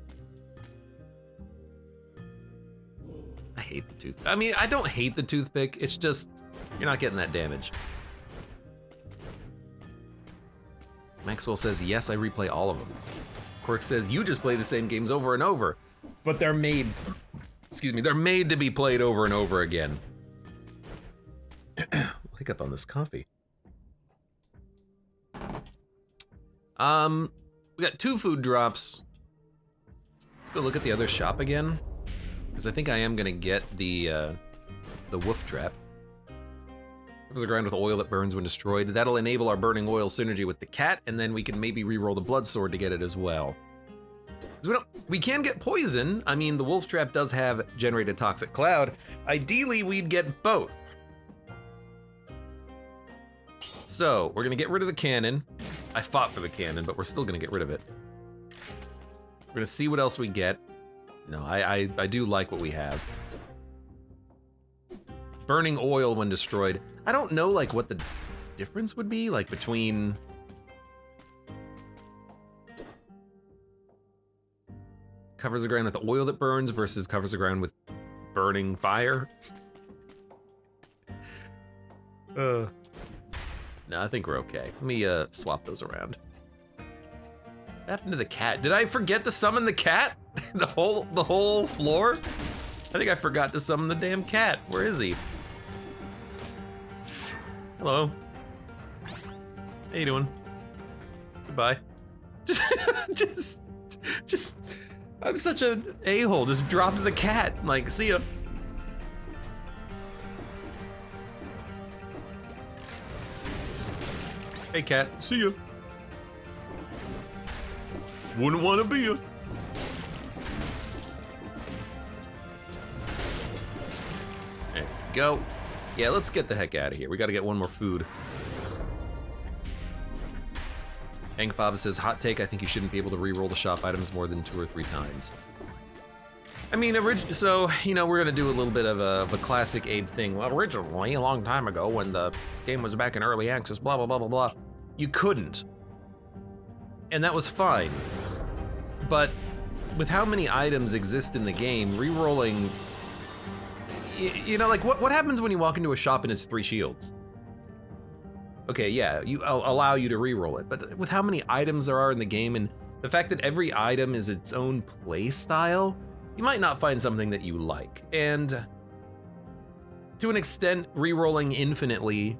I hate the toothpick. I mean, I don't hate the toothpick, it's just, you're not getting that damage. Maxwell says, yes, I replay all of them. Quirk says, you just play the same games over and over. But they're made, excuse me, they're made to be played over and over again. Hiccup on this coffee. We got 2 food drops. Let's go look at the other shop again. Because I think I am gonna get the wolf trap. Covers the ground with oil that burns when destroyed. That'll enable our burning oil synergy with the cat, and then we can maybe re-roll the blood sword to get it as well. We can get poison. I mean, the wolf trap does have generated toxic cloud. Ideally, we'd get both. So, we're gonna get rid of the cannon. I fought for the cannon, but we're still gonna get rid of it. We're gonna see what else we get. No, I do like what we have. Burning oil when destroyed. I don't know like what the difference would be like between covers the ground with oil that burns versus covers the ground with burning fire. No, I think we're okay. Let me swap those around. What happened to the cat? Did I forget to summon the cat? the whole floor? I think I forgot to summon the damn cat. Where is he? Hello. How you doing? Goodbye. just, I'm such an a-hole. Just dropped the cat. Like, see ya. Hey, cat. See ya. Wouldn't want to be ya. There we go. Yeah, let's get the heck out of here. We gotta get one more food. Hank Bob says, hot take, I think you shouldn't be able to re-roll the shop items more than 2 or 3 times. I mean, so, you know, we're gonna do a little bit of a classic Abe thing. Well, originally, a long time ago, when the game was back in early access, blah, blah, blah, blah, blah, you couldn't. And that was fine. But with how many items exist in the game, re-rolling, you know, like, what happens when you walk into a shop and it's 3 shields? Okay, yeah, I'll allow you to re-roll it, but with how many items there are in the game and the fact that every item is its own play style, you might not find something that you like. And to an extent, re-rolling infinitely,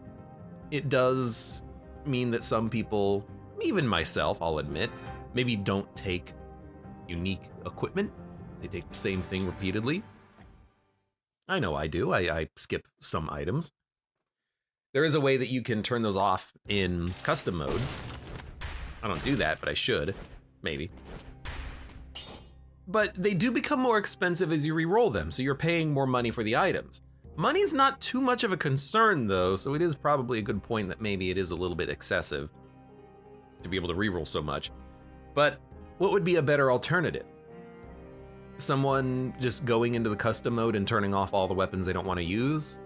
it does mean that some people, even myself, I'll admit, maybe don't take unique equipment. They take the same thing repeatedly. I know I do, I skip some items. There is a way that you can turn those off in custom mode. I don't do that, but I should, maybe. But they do become more expensive as you re-roll them, so you're paying more money for the items. Money's not too much of a concern though, so it is probably a good point that maybe it is a little bit excessive to be able to re-roll so much. But what would be a better alternative? Someone just going into the custom mode and turning off all the weapons they don't want to use?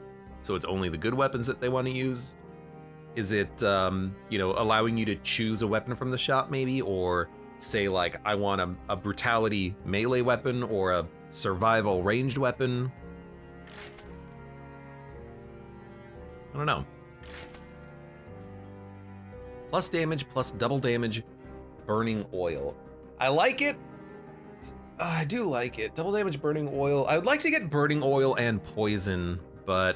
So it's only the good weapons that they want to use? Is it, you know, allowing you to choose a weapon from the shop maybe? Or say like, I want a brutality melee weapon or a survival ranged weapon? I don't know. Plus damage, plus double damage, burning oil. I like it. I do like it. Double damage, burning oil. I would like to get burning oil and poison, but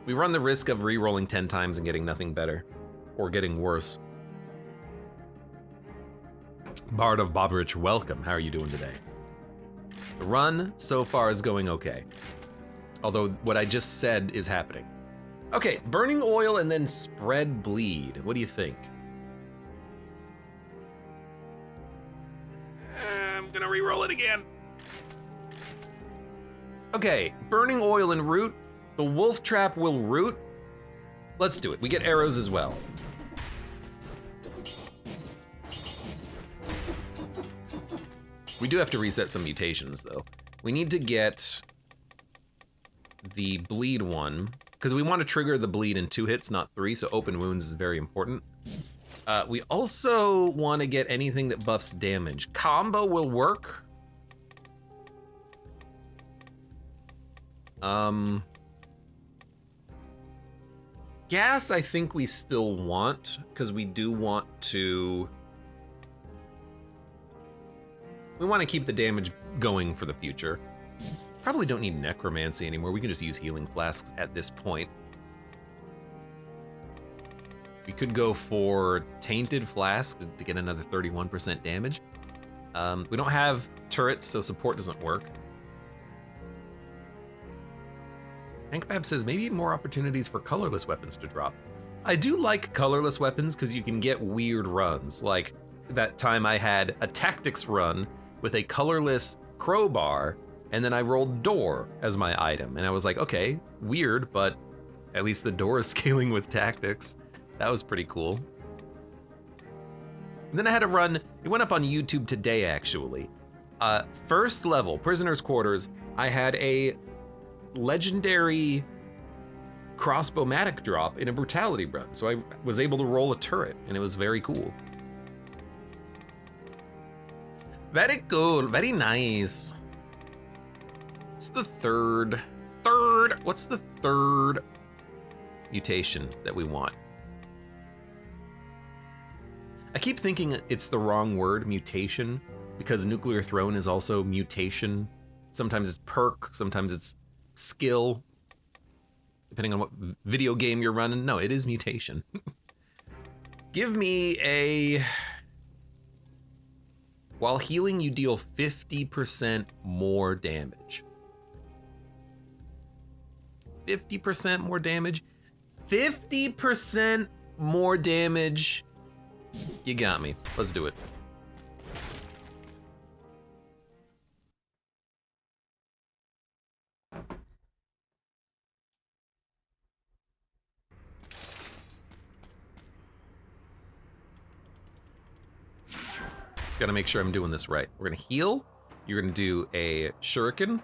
we run the risk of re-rolling 10 times and getting nothing better, or getting worse. Bard of Bobberich, welcome. How are you doing today? The run so far is going okay. Although what I just said is happening. Okay, burning oil and then spread bleed. What do you think? I'm gonna re-roll it again. Okay, burning oil and root. The wolf trap will root. Let's do it. We get arrows as well. We do have to reset some mutations though. We need to get the bleed one, because we want to trigger the bleed in 2 hits, not 3, so open wounds is very important. We also want to get anything that buffs damage. Combo will work. Gas I think we still want, because we do want to... We want to keep the damage going for the future. Probably don't need necromancy anymore. We can just use healing flasks at this point. We could go for tainted flask to get another 31% damage. We don't have turrets, so support doesn't work. Hankbab says maybe more opportunities for colorless weapons to drop. I do like colorless weapons because you can get weird runs. Like that time I had a tactics run with a colorless crowbar, and then I rolled door as my item. And I was like, okay, weird, but at least the door is scaling with tactics. That was pretty cool. And then I had a run, it went up on YouTube today actually. First level, Prisoner's Quarters, I had a legendary crossbow-matic drop in a brutality run. So I was able to roll a turret, and it was very cool. Very cool, very nice. What's the third mutation that we want? I keep thinking it's the wrong word, mutation, because Nuclear Throne is also mutation. Sometimes it's perk, sometimes it's skill, depending on what video game you're running. No, it is mutation. Give me a... While healing, you deal 50% more damage. 50% more damage? 50% more damage? You got me. Let's do it. Just gotta make sure I'm doing this right. We're gonna heal. You're gonna do a shuriken.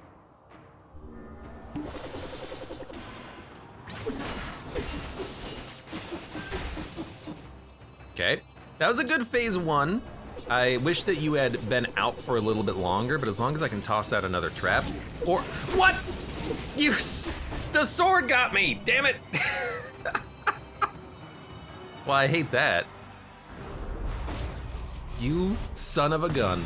Okay, that was a good phase 1. I wish that you had been out for a little bit longer, but as long as I can toss out another trap, or what? The sword got me, damn it. Well, I hate that. You son of a gun.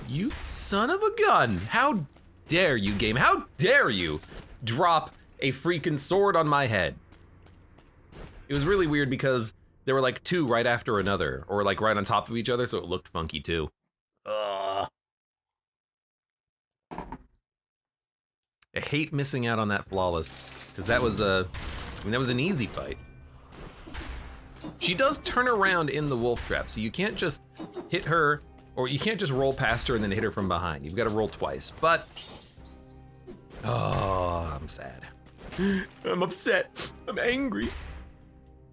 You son of a gun. How dare you, game? How dare you drop a freaking sword on my head? It was really weird because there were like 2 right after another, or like right on top of each other, so it looked funky too. Ugh. I hate missing out on that flawless, because that was that was an easy fight. She does turn around in the wolf trap, so you can't just hit her, or you can't just roll past her and then hit her from behind. You've got to roll twice, but... Oh, I'm sad. I'm upset. I'm angry.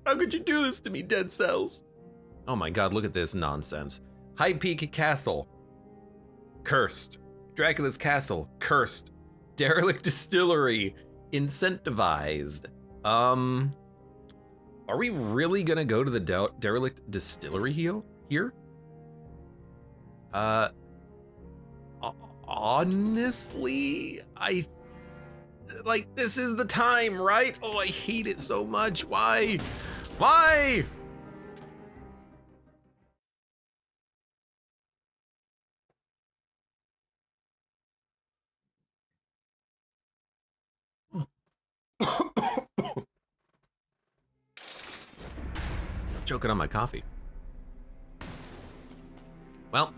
How could you do this to me, Dead Cells? Oh my god, look at this nonsense. High Peak Castle. Cursed. Dracula's Castle. Cursed. Derelict Distillery. Incentivized. Are we really gonna go to the Derelict Distillery here? Honestly, like, this is the time, right? Oh, I hate it so much. Why? Why? Choking on my coffee. Well,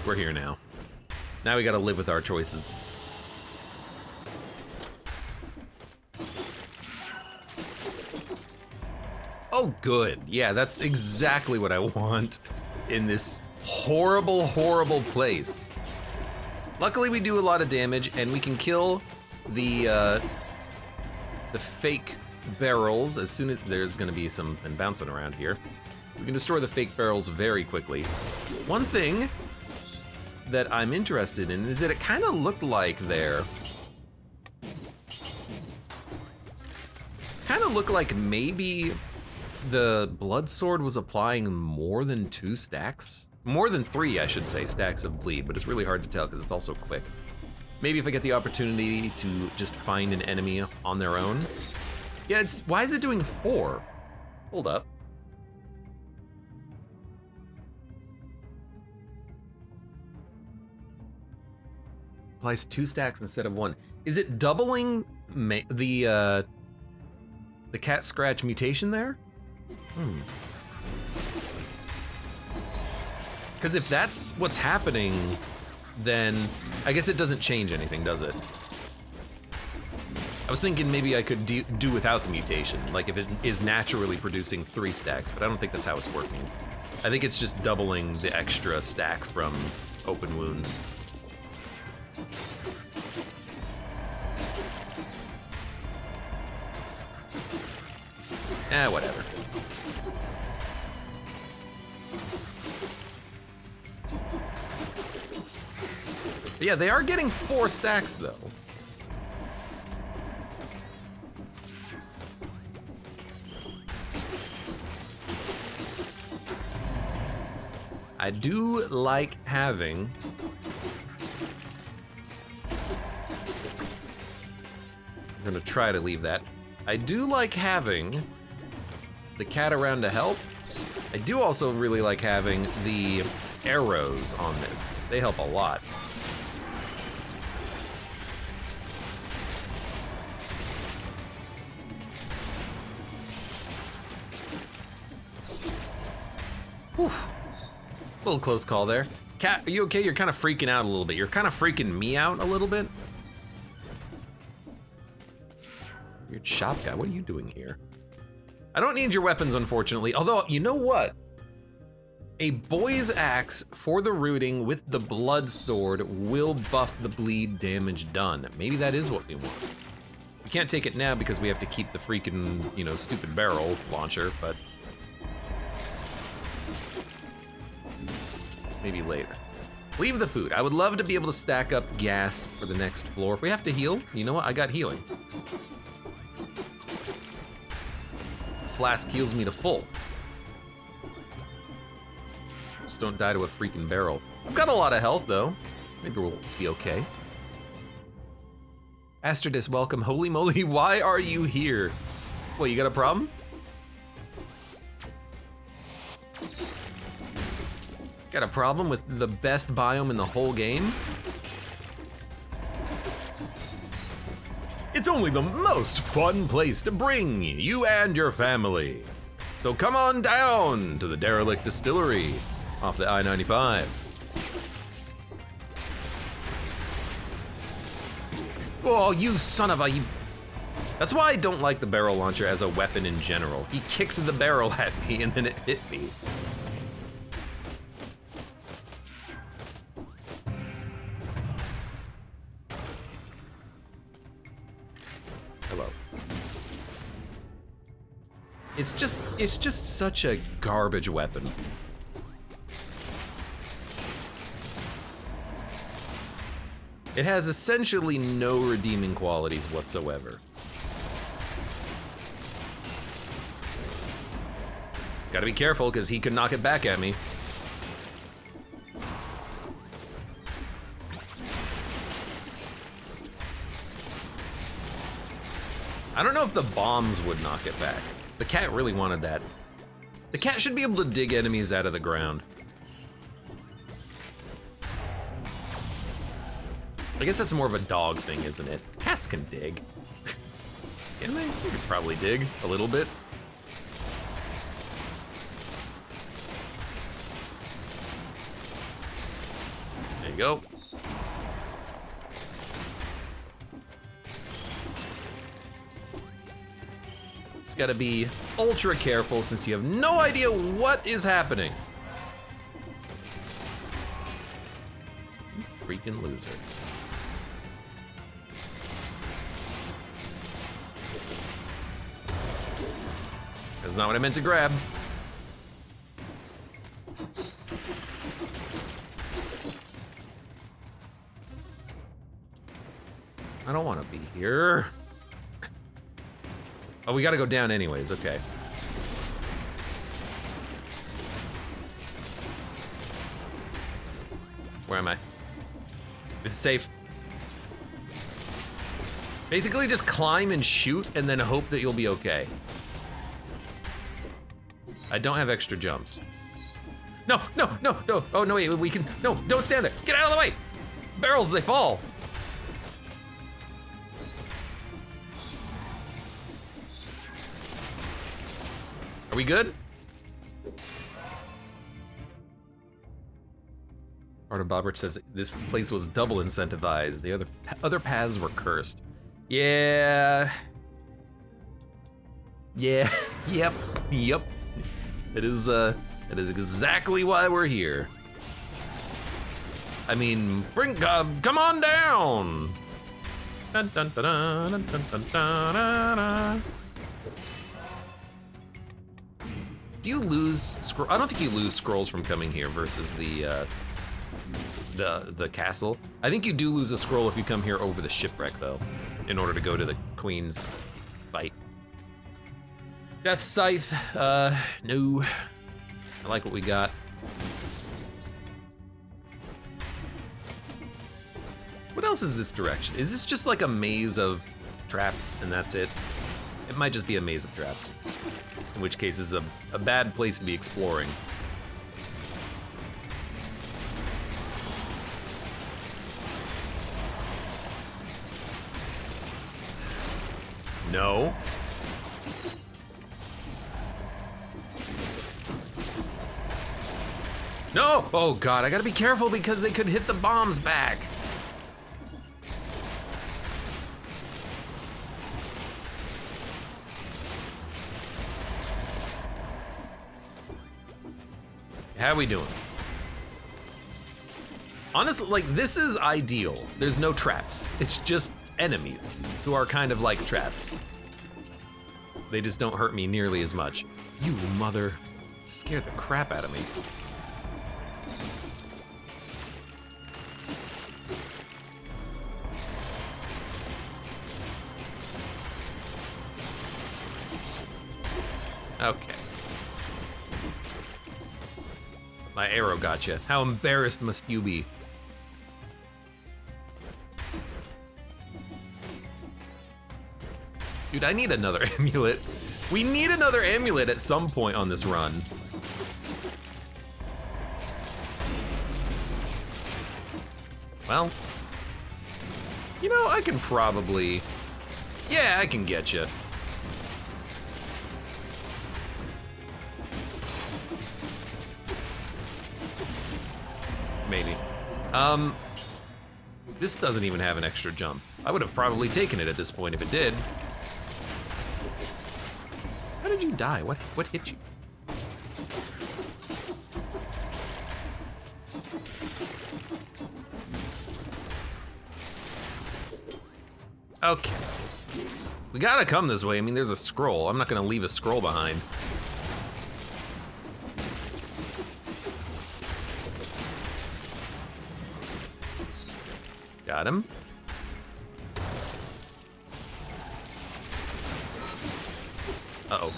we're here now. Now we gotta live with our choices. Oh, good. Yeah, that's exactly what I want in this horrible, horrible place. Luckily, we do a lot of damage, and we can kill the fake barrels as soon as there's gonna be something bouncing around here. We can destroy the fake barrels very quickly. One thing that I'm interested in is that it kind of looked like maybe the blood sword was applying more than 2 stacks. More than 3, I should say, stacks of bleed, but it's really hard to tell because it's also quick. Maybe if I get the opportunity to just find an enemy on their own. Yeah, why is it doing 4? Hold up. Applies 2 stacks instead of 1. Is it doubling the cat scratch mutation there? Because if that's what's happening, then I guess it doesn't change anything, does it? I was thinking maybe I could do without the mutation, like if it is naturally producing 3 stacks, but I don't think that's how it's working. I think it's just doubling the extra stack from open wounds. Whatever. But yeah, they are getting 4 stacks though. I do like having I'm gonna try to leave that. I do like having the cat around to help. I do also really like having the arrows on this. They help a lot. Whew. A little close call there. Cat, are you okay? You're kind of freaking out a little bit. You're kind of freaking me out a little bit. Weird shop guy, what are you doing here? I don't need your weapons, unfortunately. Although, you know what? A boy's axe for the rooting with the blood sword will buff the bleed damage done. Maybe that is what we want. We can't take it now because we have to keep the freaking, you know, stupid barrel launcher, but maybe later. Leave the food. I would love to be able to stack up gas for the next floor. If we have to heal, you know what? I got healing. Flask heals me to full. Just don't die to a freaking barrel. I've got a lot of health though. Maybe we'll be okay. Astrodis, welcome. Holy moly, why are you here? What, you got a problem? Got a problem with the best biome in the whole game? It's only the most fun place to bring you and your family. So come on down to the Derelict Distillery off the I-95. Oh, you son of a... That's why I don't like the barrel launcher as a weapon in general. He kicked the barrel at me and then it hit me. Hello. It's just such a garbage weapon. It has essentially no redeeming qualities whatsoever. Gotta be careful, because he could knock it back at me. I don't know if the bombs would knock it back. The cat really wanted that. The cat should be able to dig enemies out of the ground. I guess that's more of a dog thing, isn't it? Cats can dig. Can they? They could probably dig a little bit. you go. Just gotta be ultra careful since you have no idea what is happening. You freaking loser. That's not what I meant to grab. I don't want to be here. Oh, we gotta go down anyways, okay. Where am I? This is safe. Basically just climb and shoot and then hope that you'll be okay. I don't have extra jumps. No, no, no, no. Oh, no, wait, we can, no, don't stand there. Get out of the way. Barrels, they fall. Are we good? Arthur Bobbert says this place was double incentivized. The other paths were cursed. Yeah. Yeah. Yep. Yep. It is exactly why we're here. I mean, come on down. Dun, dun, dun, dun, dun, dun, dun, dun. Do you lose scroll? I don't think you lose scrolls from coming here versus the castle. I think you do lose a scroll if you come here over the shipwreck though, in order to go to the Queen's fight. Death Scythe, no. I like what we got. What else is this direction? Is this just like a maze of traps and that's it? It might just be a maze of traps. In which case is a bad place to be exploring. No. No! Oh God, I gotta be careful because they could hit the bombs back. How we doing? Honestly, like, this is ideal. There's no traps. It's just enemies who are kind of like traps. They just don't hurt me nearly as much. You mother, scared the crap out of me. Okay. My arrow got you. How embarrassed must you be? Dude, I need another amulet. We need another amulet at some point on this run. Well, you know, I can probably... Yeah, I can get you. Maybe. This doesn't even have an extra jump. I would have probably taken it at this point if it did. How did you die? What hit you? Okay. We gotta come this way. I mean, there's a scroll. I'm not gonna leave a scroll behind. Got him. Uh-oh.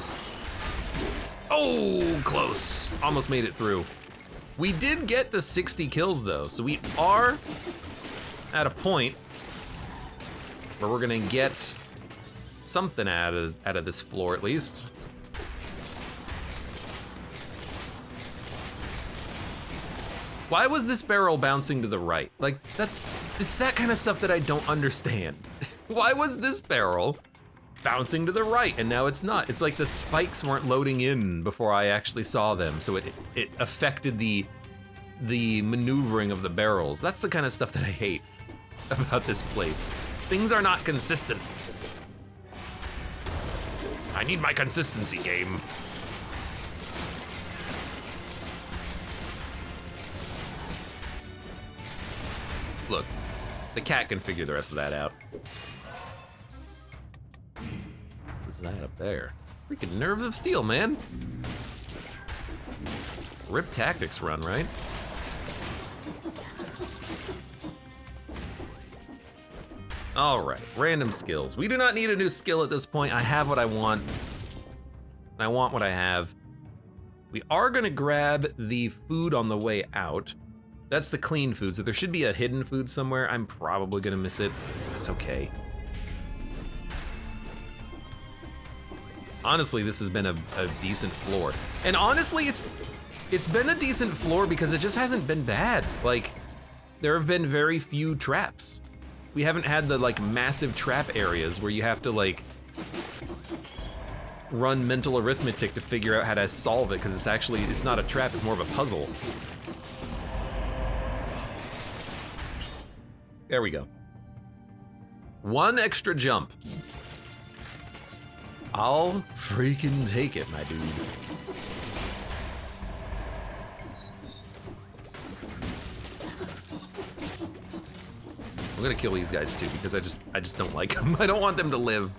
Oh, close. Almost made it through. We did get to 60 kills though, so we are at a point where we're gonna get something out of this floor at least. Why was this barrel bouncing to the right? Like, it's that kind of stuff that I don't understand. Why was this barrel bouncing to the right and now it's not? It's like the spikes weren't loading in before I actually saw them, so it affected the the maneuvering of the barrels. That's the kind of stuff that I hate about this place. Things are not consistent. I need my consistency, game. Look, the cat can figure the rest of that out. What's that up there? Freaking nerves of steel, man. Rip tactics run, right? All right, random skills. We do not need a new skill at this point. I have what I want, and I want what I have. We are gonna grab the food on the way out. That's the clean food, so there should be a hidden food somewhere. I'm probably gonna miss it. That's okay. Honestly, this has been a decent floor. And honestly, it's been a decent floor because it just hasn't been bad. Like, there have been very few traps. We haven't had the like massive trap areas where you have to like run mental arithmetic to figure out how to solve it, because it's not a trap, it's more of a puzzle. There we go. One extra jump. I'll freaking take it, my dude. I'm gonna kill these guys too, because I just don't like them. I don't want them to live.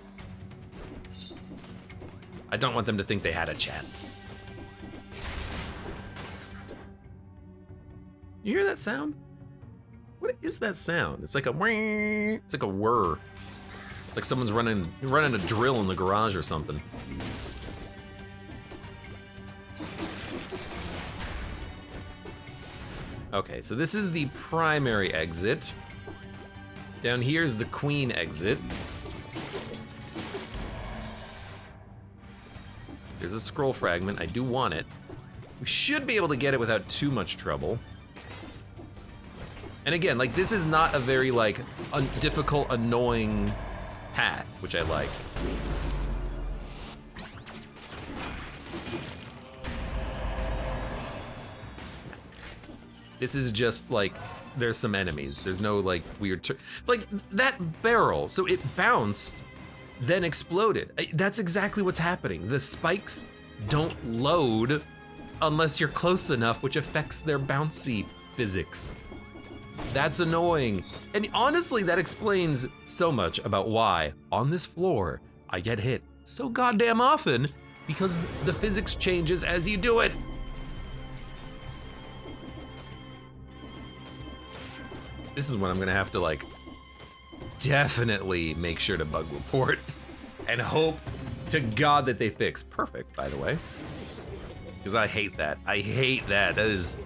I don't want them to think they had a chance. You hear that sound? What is that sound? It's like a whir. It's like a whir. Like someone's running a drill in the garage or something. Okay, so this is the primary exit. Down here is the queen exit. There's a scroll fragment. I do want it. We should be able to get it without too much trouble. And again, like, this is not a very like difficult, annoying path, which I like. This is just like, there's some enemies. There's no like weird, like that barrel. So it bounced, then exploded. That's exactly what's happening. The spikes don't load unless you're close enough, which affects their bouncy physics. That's annoying. And honestly, that explains so much about why on this floor I get hit so goddamn often, because the physics changes as you do it. This is when I'm gonna have to like definitely make sure to bug report and hope to God that they fix. Perfect, by the way. Because I hate that. I hate that. That is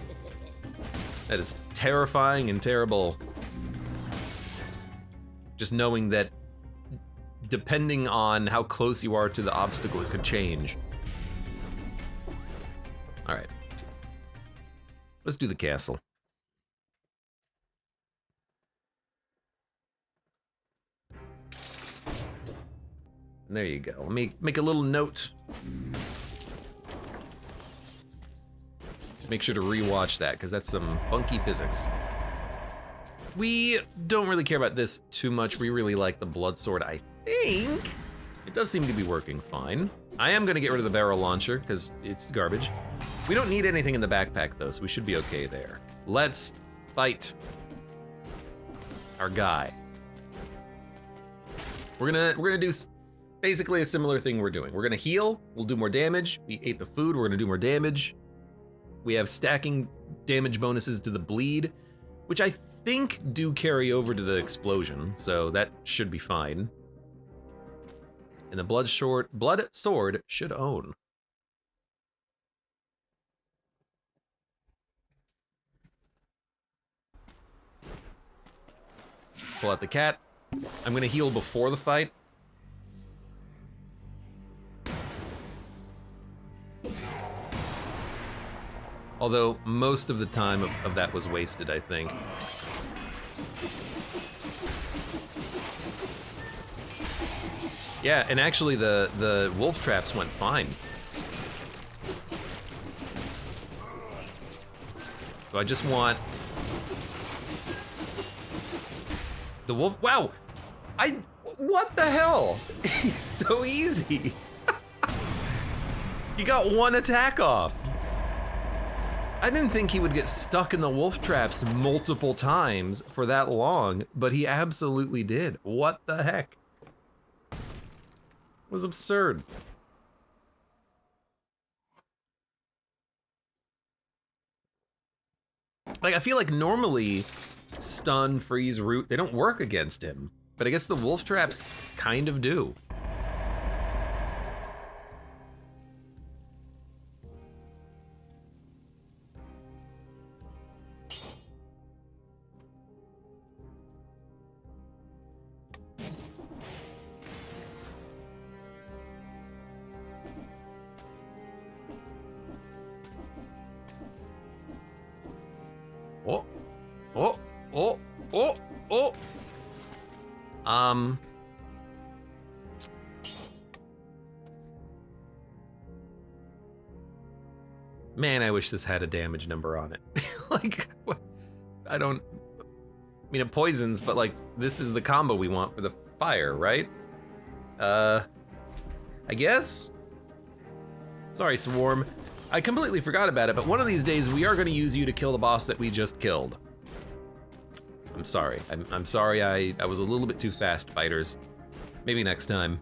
terrifying and terrible. Just knowing that depending on how close you are to the obstacle, it could change. All right. Let's do the castle. And there you go. Let me make a little note. Make sure to rewatch that, because that's some funky physics. We don't really care about this too much. We really like the blood sword, I think. It does seem to be working fine. I am gonna get rid of the barrel launcher, because it's garbage. We don't need anything in the backpack though, so we should be okay there. Let's fight our guy. We're gonna do basically a similar thing we're doing. We're gonna heal, we'll do more damage. We ate the food, we're gonna do more damage. We have stacking damage bonuses to the bleed, which I think do carry over to the explosion, so that should be fine. And the blood sword should own. Pull out the cat. I'm gonna heal before the fight. Although most of the time of that was wasted, I think. Yeah, and actually the wolf traps went fine. So I just want the wolf. Wow, what the hell? He's so easy. He got one attack off. I didn't think he would get stuck in the wolf traps multiple times for that long, but he absolutely did. What the heck? It was absurd. Like, I feel like normally stun, freeze, root, they don't work against him, but I guess the wolf traps kind of do. Oh, oh, oh, oh, oh. Man, I wish this had a damage number on it. Like, what? I don't, I mean, it poisons, but like, this is the combo we want for the fire, right? I guess? Sorry, Swarm. I completely forgot about it, but one of these days we are gonna use you to kill the boss that we just killed. I'm sorry. I'm sorry I was a little bit too fast, biters. Maybe next time.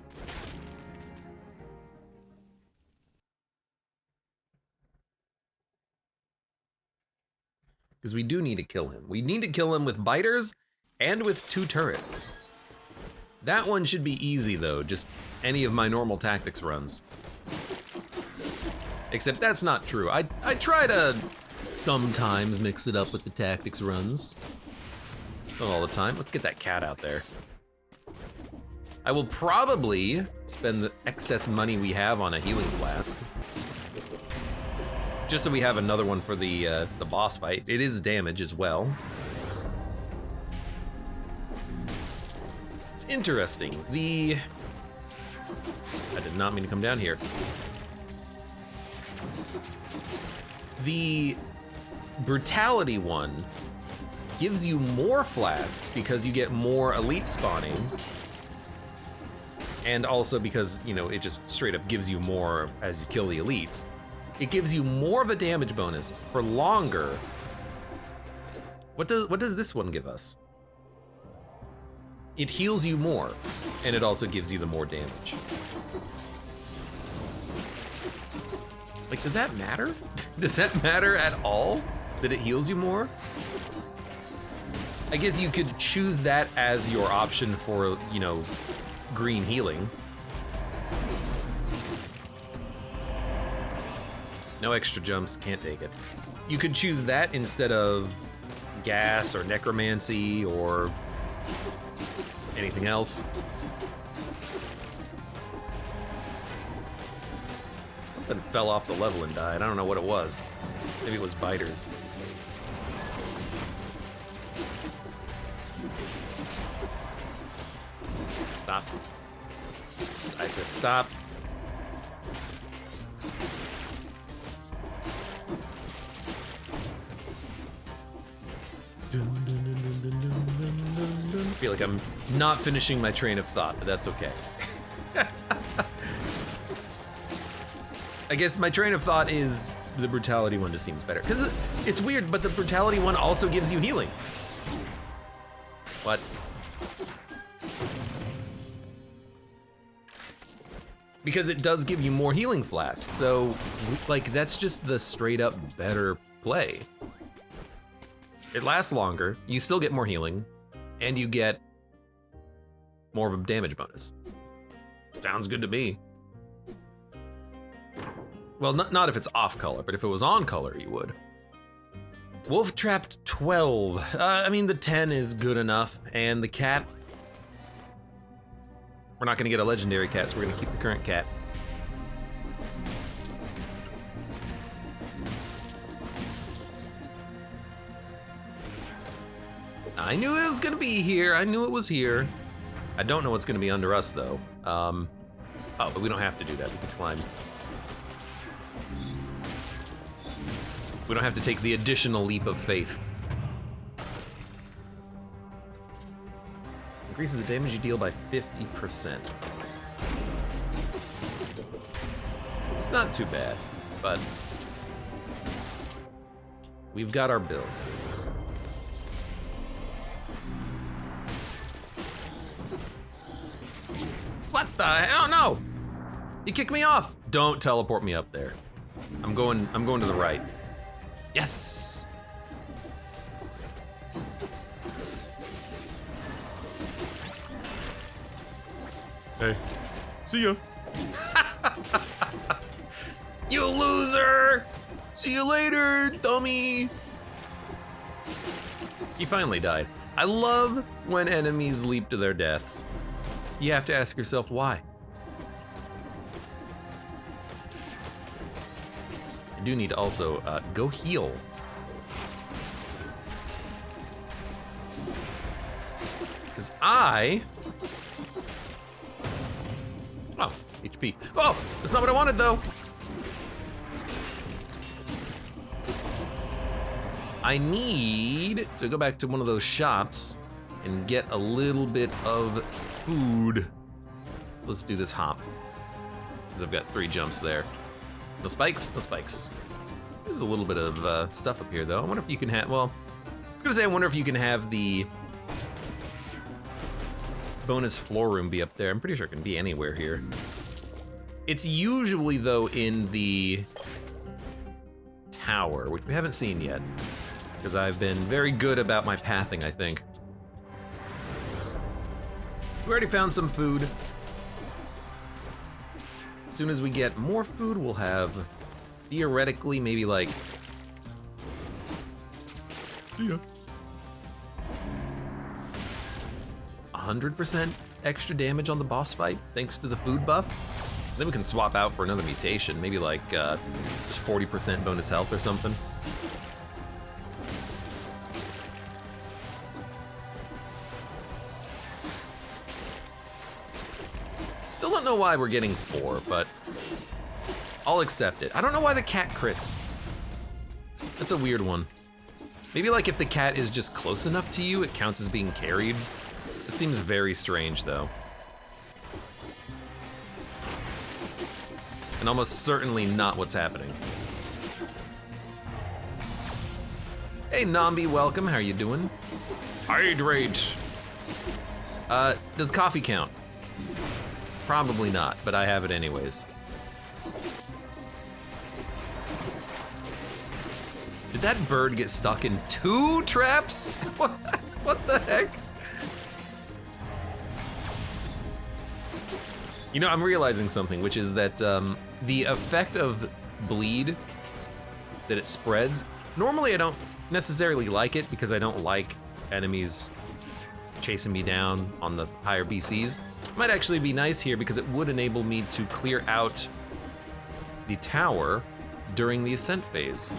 Because we do need to kill him. We need to kill him with biters and with 2 turrets. That one should be easy though, just any of my normal tactics runs. Except that's not true. I try to sometimes mix it up with the tactics runs. Not all the time. Let's get that cat out there. I will probably spend the excess money we have on a healing flask. Just so we have another one for the boss fight. It is damage as well. It's interesting. I did not mean to come down here. The brutality one gives you more flasks because you get more elite spawning. And also because, you know, it just straight up gives you more as you kill the elites. It gives you more of a damage bonus for longer. What does this one give us? It heals you more, and it also gives you the more damage. Like, does that matter? Does that matter at all? That it heals you more? I guess you could choose that as your option for, you know, green healing. No extra jumps, can't take it. You could choose that instead of gas or necromancy or anything else. Something fell off the level and died. I don't know what it was. Maybe it was biters. Stop. I said stop. I feel like I'm not finishing my train of thought, but that's okay. I guess my train of thought is the brutality one just seems better. Because it's weird, but the brutality one also gives you healing. What? Because it does give you more healing flasks, so like that's just the straight up better play. It lasts longer, you still get more healing, and you get more of a damage bonus. Sounds good to me. Well, not if it's off color, but if it was on color, you would. Wolf trapped 12. I mean, the 10 is good enough, and the cat, we're not gonna get a legendary cat, so we're gonna keep the current cat. I knew it was gonna be here. I knew it was here. I don't know what's gonna be under us though. Oh, but we don't have to do that. We can climb. We don't have to take the additional leap of faith. Increases the damage you deal by 50%. It's not too bad, but we've got our build. What the hell? No! You kicked me off. Don't teleport me up there. I'm going to the right. Yes! Hey, see ya. You loser! See you later, dummy! He finally died. I love when enemies leap to their deaths. You have to ask yourself why. I do need to also go heal. Because Oh, HP. Oh, that's not what I wanted though. I need to go back to one of those shops and get a little bit of food. Let's do this hop. Because I've got 3 jumps there. No spikes, no spikes. There's a little bit of stuff up here though. I wonder if you can have, well, I was gonna say I wonder if you can have the bonus floor room be up there. I'm pretty sure it can be anywhere here. It's usually though in the tower, which we haven't seen yet. Because I've been very good about my pathing, I think. We already found some food. As soon as we get more food, we'll have, theoretically, maybe like... See ya. 100% extra damage on the boss fight, thanks to the food buff. Then we can swap out for another mutation, maybe like just 40% bonus health or something. Still don't know why we're getting 4, but I'll accept it. I don't know why the cat crits. That's a weird one. Maybe like if the cat is just close enough to you, it counts as being carried. It seems very strange though. And almost certainly not what's happening. Hey Nambi, welcome, how are you doing? Hydrate. Does coffee count? Probably not, but I have it anyways. Did that bird get stuck in 2 traps? What the heck? You know, I'm realizing something, which is that the effect of bleed that it spreads, normally I don't necessarily like it because I don't like enemies chasing me down on the higher BCs. It might actually be nice here because it would enable me to clear out the tower during the ascent phase.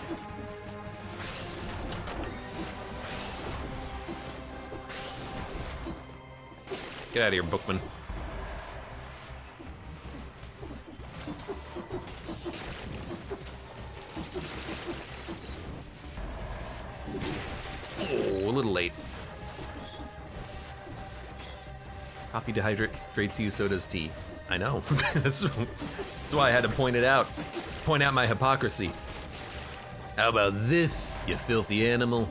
Get out of here, Bookman. Oh, a little late. Coffee dehydrates you, so does tea. I know. That's why I had to point it out. Point out my hypocrisy. How about this, you filthy animal?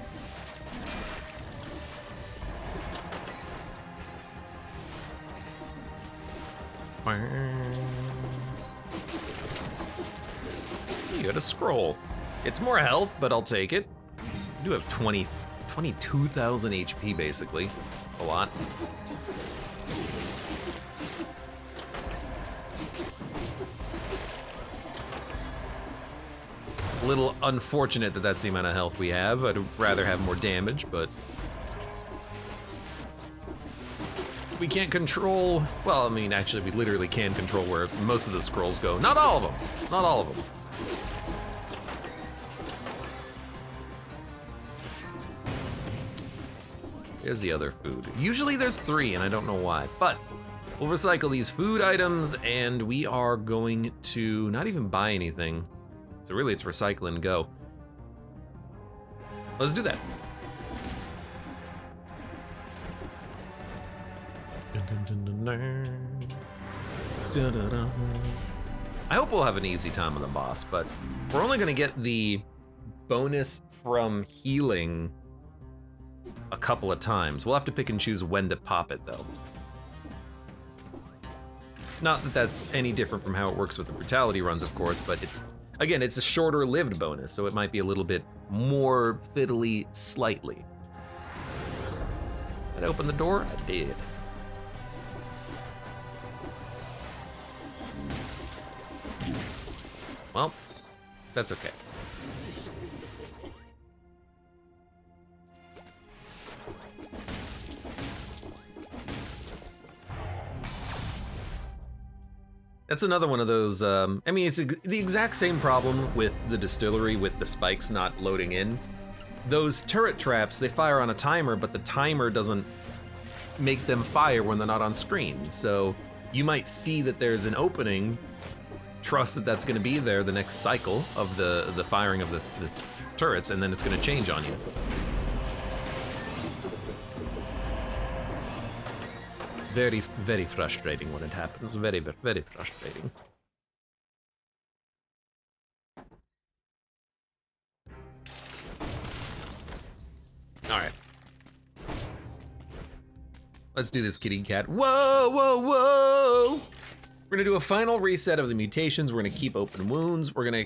You got a scroll. It's more health, but I'll take it. I do have 22,000 HP basically. A lot. A little unfortunate that that's the amount of health we have. I'd rather have more damage, but we can't control, well, I mean, actually, we literally can control where most of the scrolls go. Not all of them, not all of them. Here's the other food. Usually there's 3, and I don't know why, but we'll recycle these food items, and we are going to not even buy anything. So really, it's recycle and go. Let's do that. I hope we'll have an easy time on the boss, but we're only gonna get the bonus from healing a couple of times. We'll have to pick and choose when to pop it, though. Not that that's any different from how it works with the brutality runs, of course, but it's, again, it's a shorter lived bonus, so it might be a little bit more fiddly slightly. Did I open the door? I did. Well, that's okay. That's another one of those, I mean, it's the exact same problem with the distillery with the spikes not loading in. Those turret traps, they fire on a timer, but the timer doesn't make them fire when they're not on screen. So you might see that there's an opening, trust that that's gonna be there the next cycle of the firing of the turrets, and then it's gonna change on you. Very, very frustrating when it happens. Very, very frustrating. All right. Let's do this, kitty cat. Whoa, whoa, whoa! We're gonna do a final reset of the mutations. We're gonna keep open wounds. We're gonna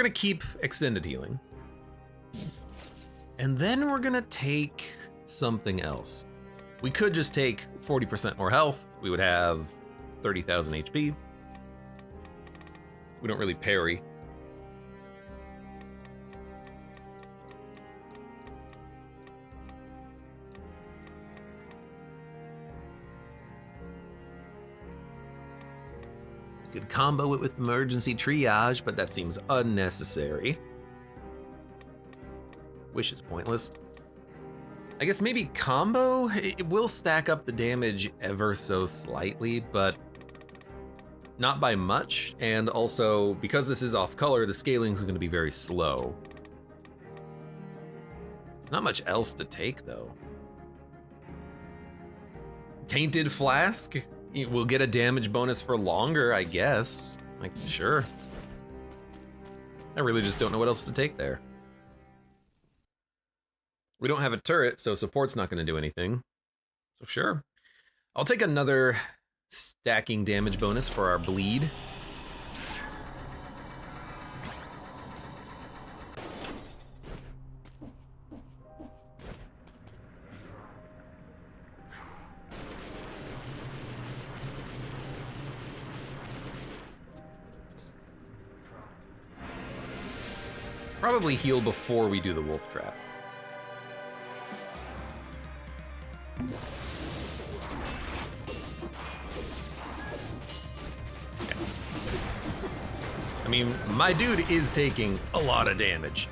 keep extended healing, and then we're gonna take something else. We could just take 40% more health. We would have 30,000 HP. We don't really parry. Could combo it with emergency triage, but that seems unnecessary. Wish is pointless. I guess maybe combo? It will stack up the damage ever so slightly, but not by much. And also, because this is off color, the scaling is going to be very slow. There's not much else to take, though. Tainted Flask? We'll get a damage bonus for longer, I guess. Like, sure. I really just don't know what else to take there. We don't have a turret, so support's not gonna do anything. So sure. I'll take another stacking damage bonus for our bleed. Probably heal before we do the wolf trap. I mean, my dude is taking a lot of damage.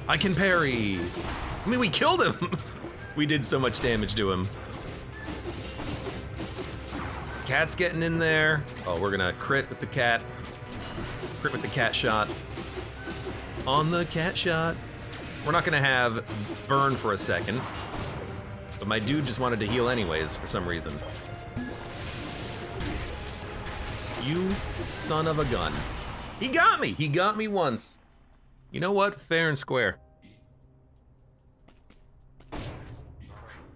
I can parry. I mean, we killed him. We did so much damage to him. Cat's getting in there. Oh, we're gonna crit with the cat. Crit with the cat shot. On the cat shot. We're not gonna have burn for a second. But my dude just wanted to heal anyways for some reason. You son of a gun. He got me! He got me once. You know what? Fair and square.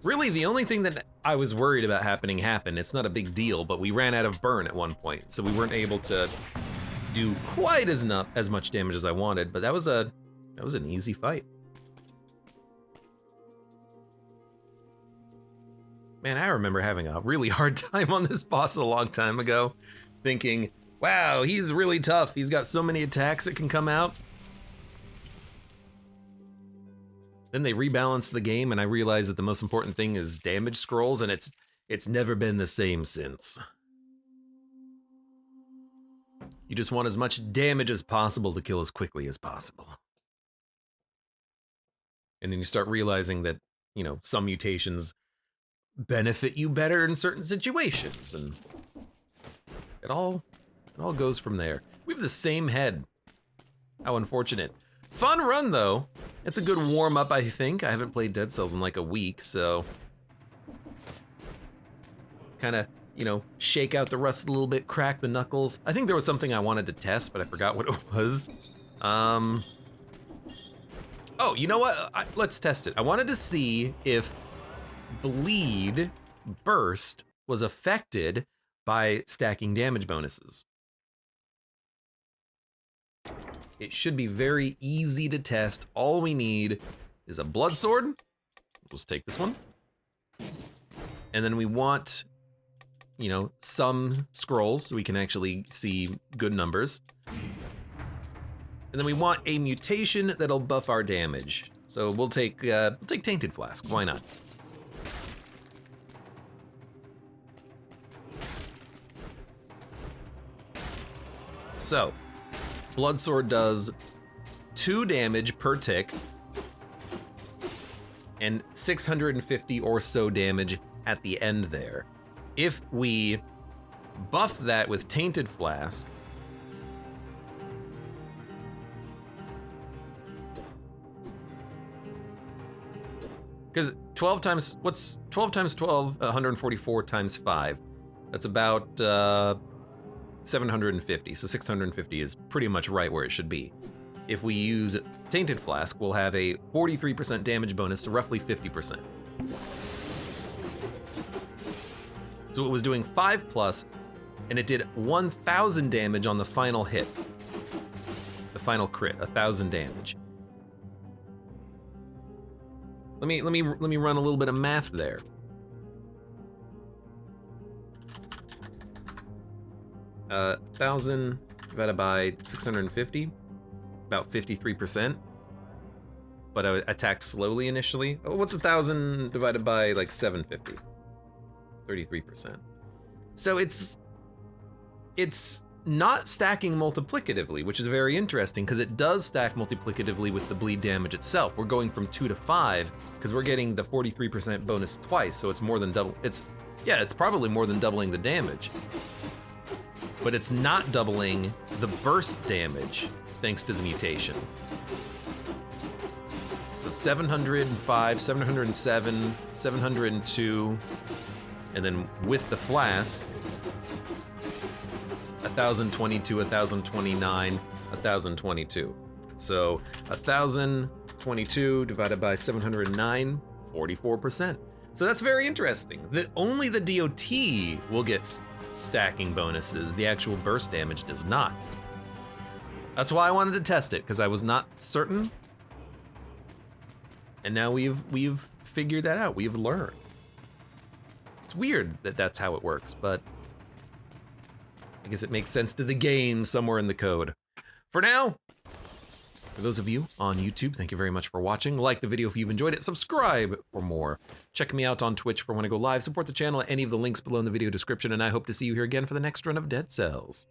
Really, the only thing that I was worried about happening happened. It's not a big deal, but we ran out of burn at one point, so we weren't able to do quite as much damage as I wanted, but that was an easy fight. Man, I remember having a really hard time on this boss a long time ago, thinking, wow, he's really tough. He's got so many attacks that can come out. Then they rebalanced the game, and I realized that the most important thing is damage scrolls, and it's never been the same since. You just want as much damage as possible to kill as quickly as possible. And then you start realizing that, you know, some mutations benefit you better in certain situations, and It all goes from there. We have the same head. How unfortunate. Fun run though. It's a good warm up, I think. I haven't played Dead Cells in like a week, so kind of, you know, shake out the rust a little bit, crack the knuckles. I think there was something I wanted to test, but I forgot what it was. Oh, you know what? Let's test it. I wanted to see if bleed burst was affected by stacking damage bonuses. It should be very easy to test. All we need is a blood sword. We'll just take this one. And then we want, you know, some scrolls so we can actually see good numbers. And then we want a mutation that'll buff our damage. So we'll take Tainted Flask. Why not? So, Blood Sword does 2 damage per tick and 650 or so damage at the end there. If we buff that with Tainted Flask, because 12 times, what's 12 times 12? 144 times 5. That's about 750, so 650 is pretty much right where it should be. If we use Tainted Flask, we'll have a 43% damage bonus, so roughly 50%. So it was doing 5+, and it did 1,000 damage on the final hit. The final crit, 1,000 damage. Let me run a little bit of math there. Uh, 1,000 divided by 650, about 53%. But I attacked slowly initially. Oh, what's 1,000 divided by like 750? 33%. So it's not stacking multiplicatively, which is very interesting because it does stack multiplicatively with the bleed damage itself. We're going from 2 to 5 because we're getting the 43% bonus twice, so it's more than double. It's probably more than doubling the damage. But it's not doubling the burst damage thanks to the mutation. So 705, 707, 702, and then with the flask, 1,022, 1,029, 1,022. So 1,022 divided by 709, 44%. So that's very interesting. Only the DOT will get stacking bonuses. The actual burst damage does not. That's why I wanted to test it, because I was not certain. And now we've figured that out. We've learned. It's weird that that's how it works, but I guess it makes sense to the game somewhere in the code. For now, for those of you on YouTube, thank you very much for watching. Like the video if you've enjoyed it. Subscribe for more. Check me out on Twitch for when I go live. Support the channel at any of the links below in the video description, and I hope to see you here again for the next run of Dead Cells.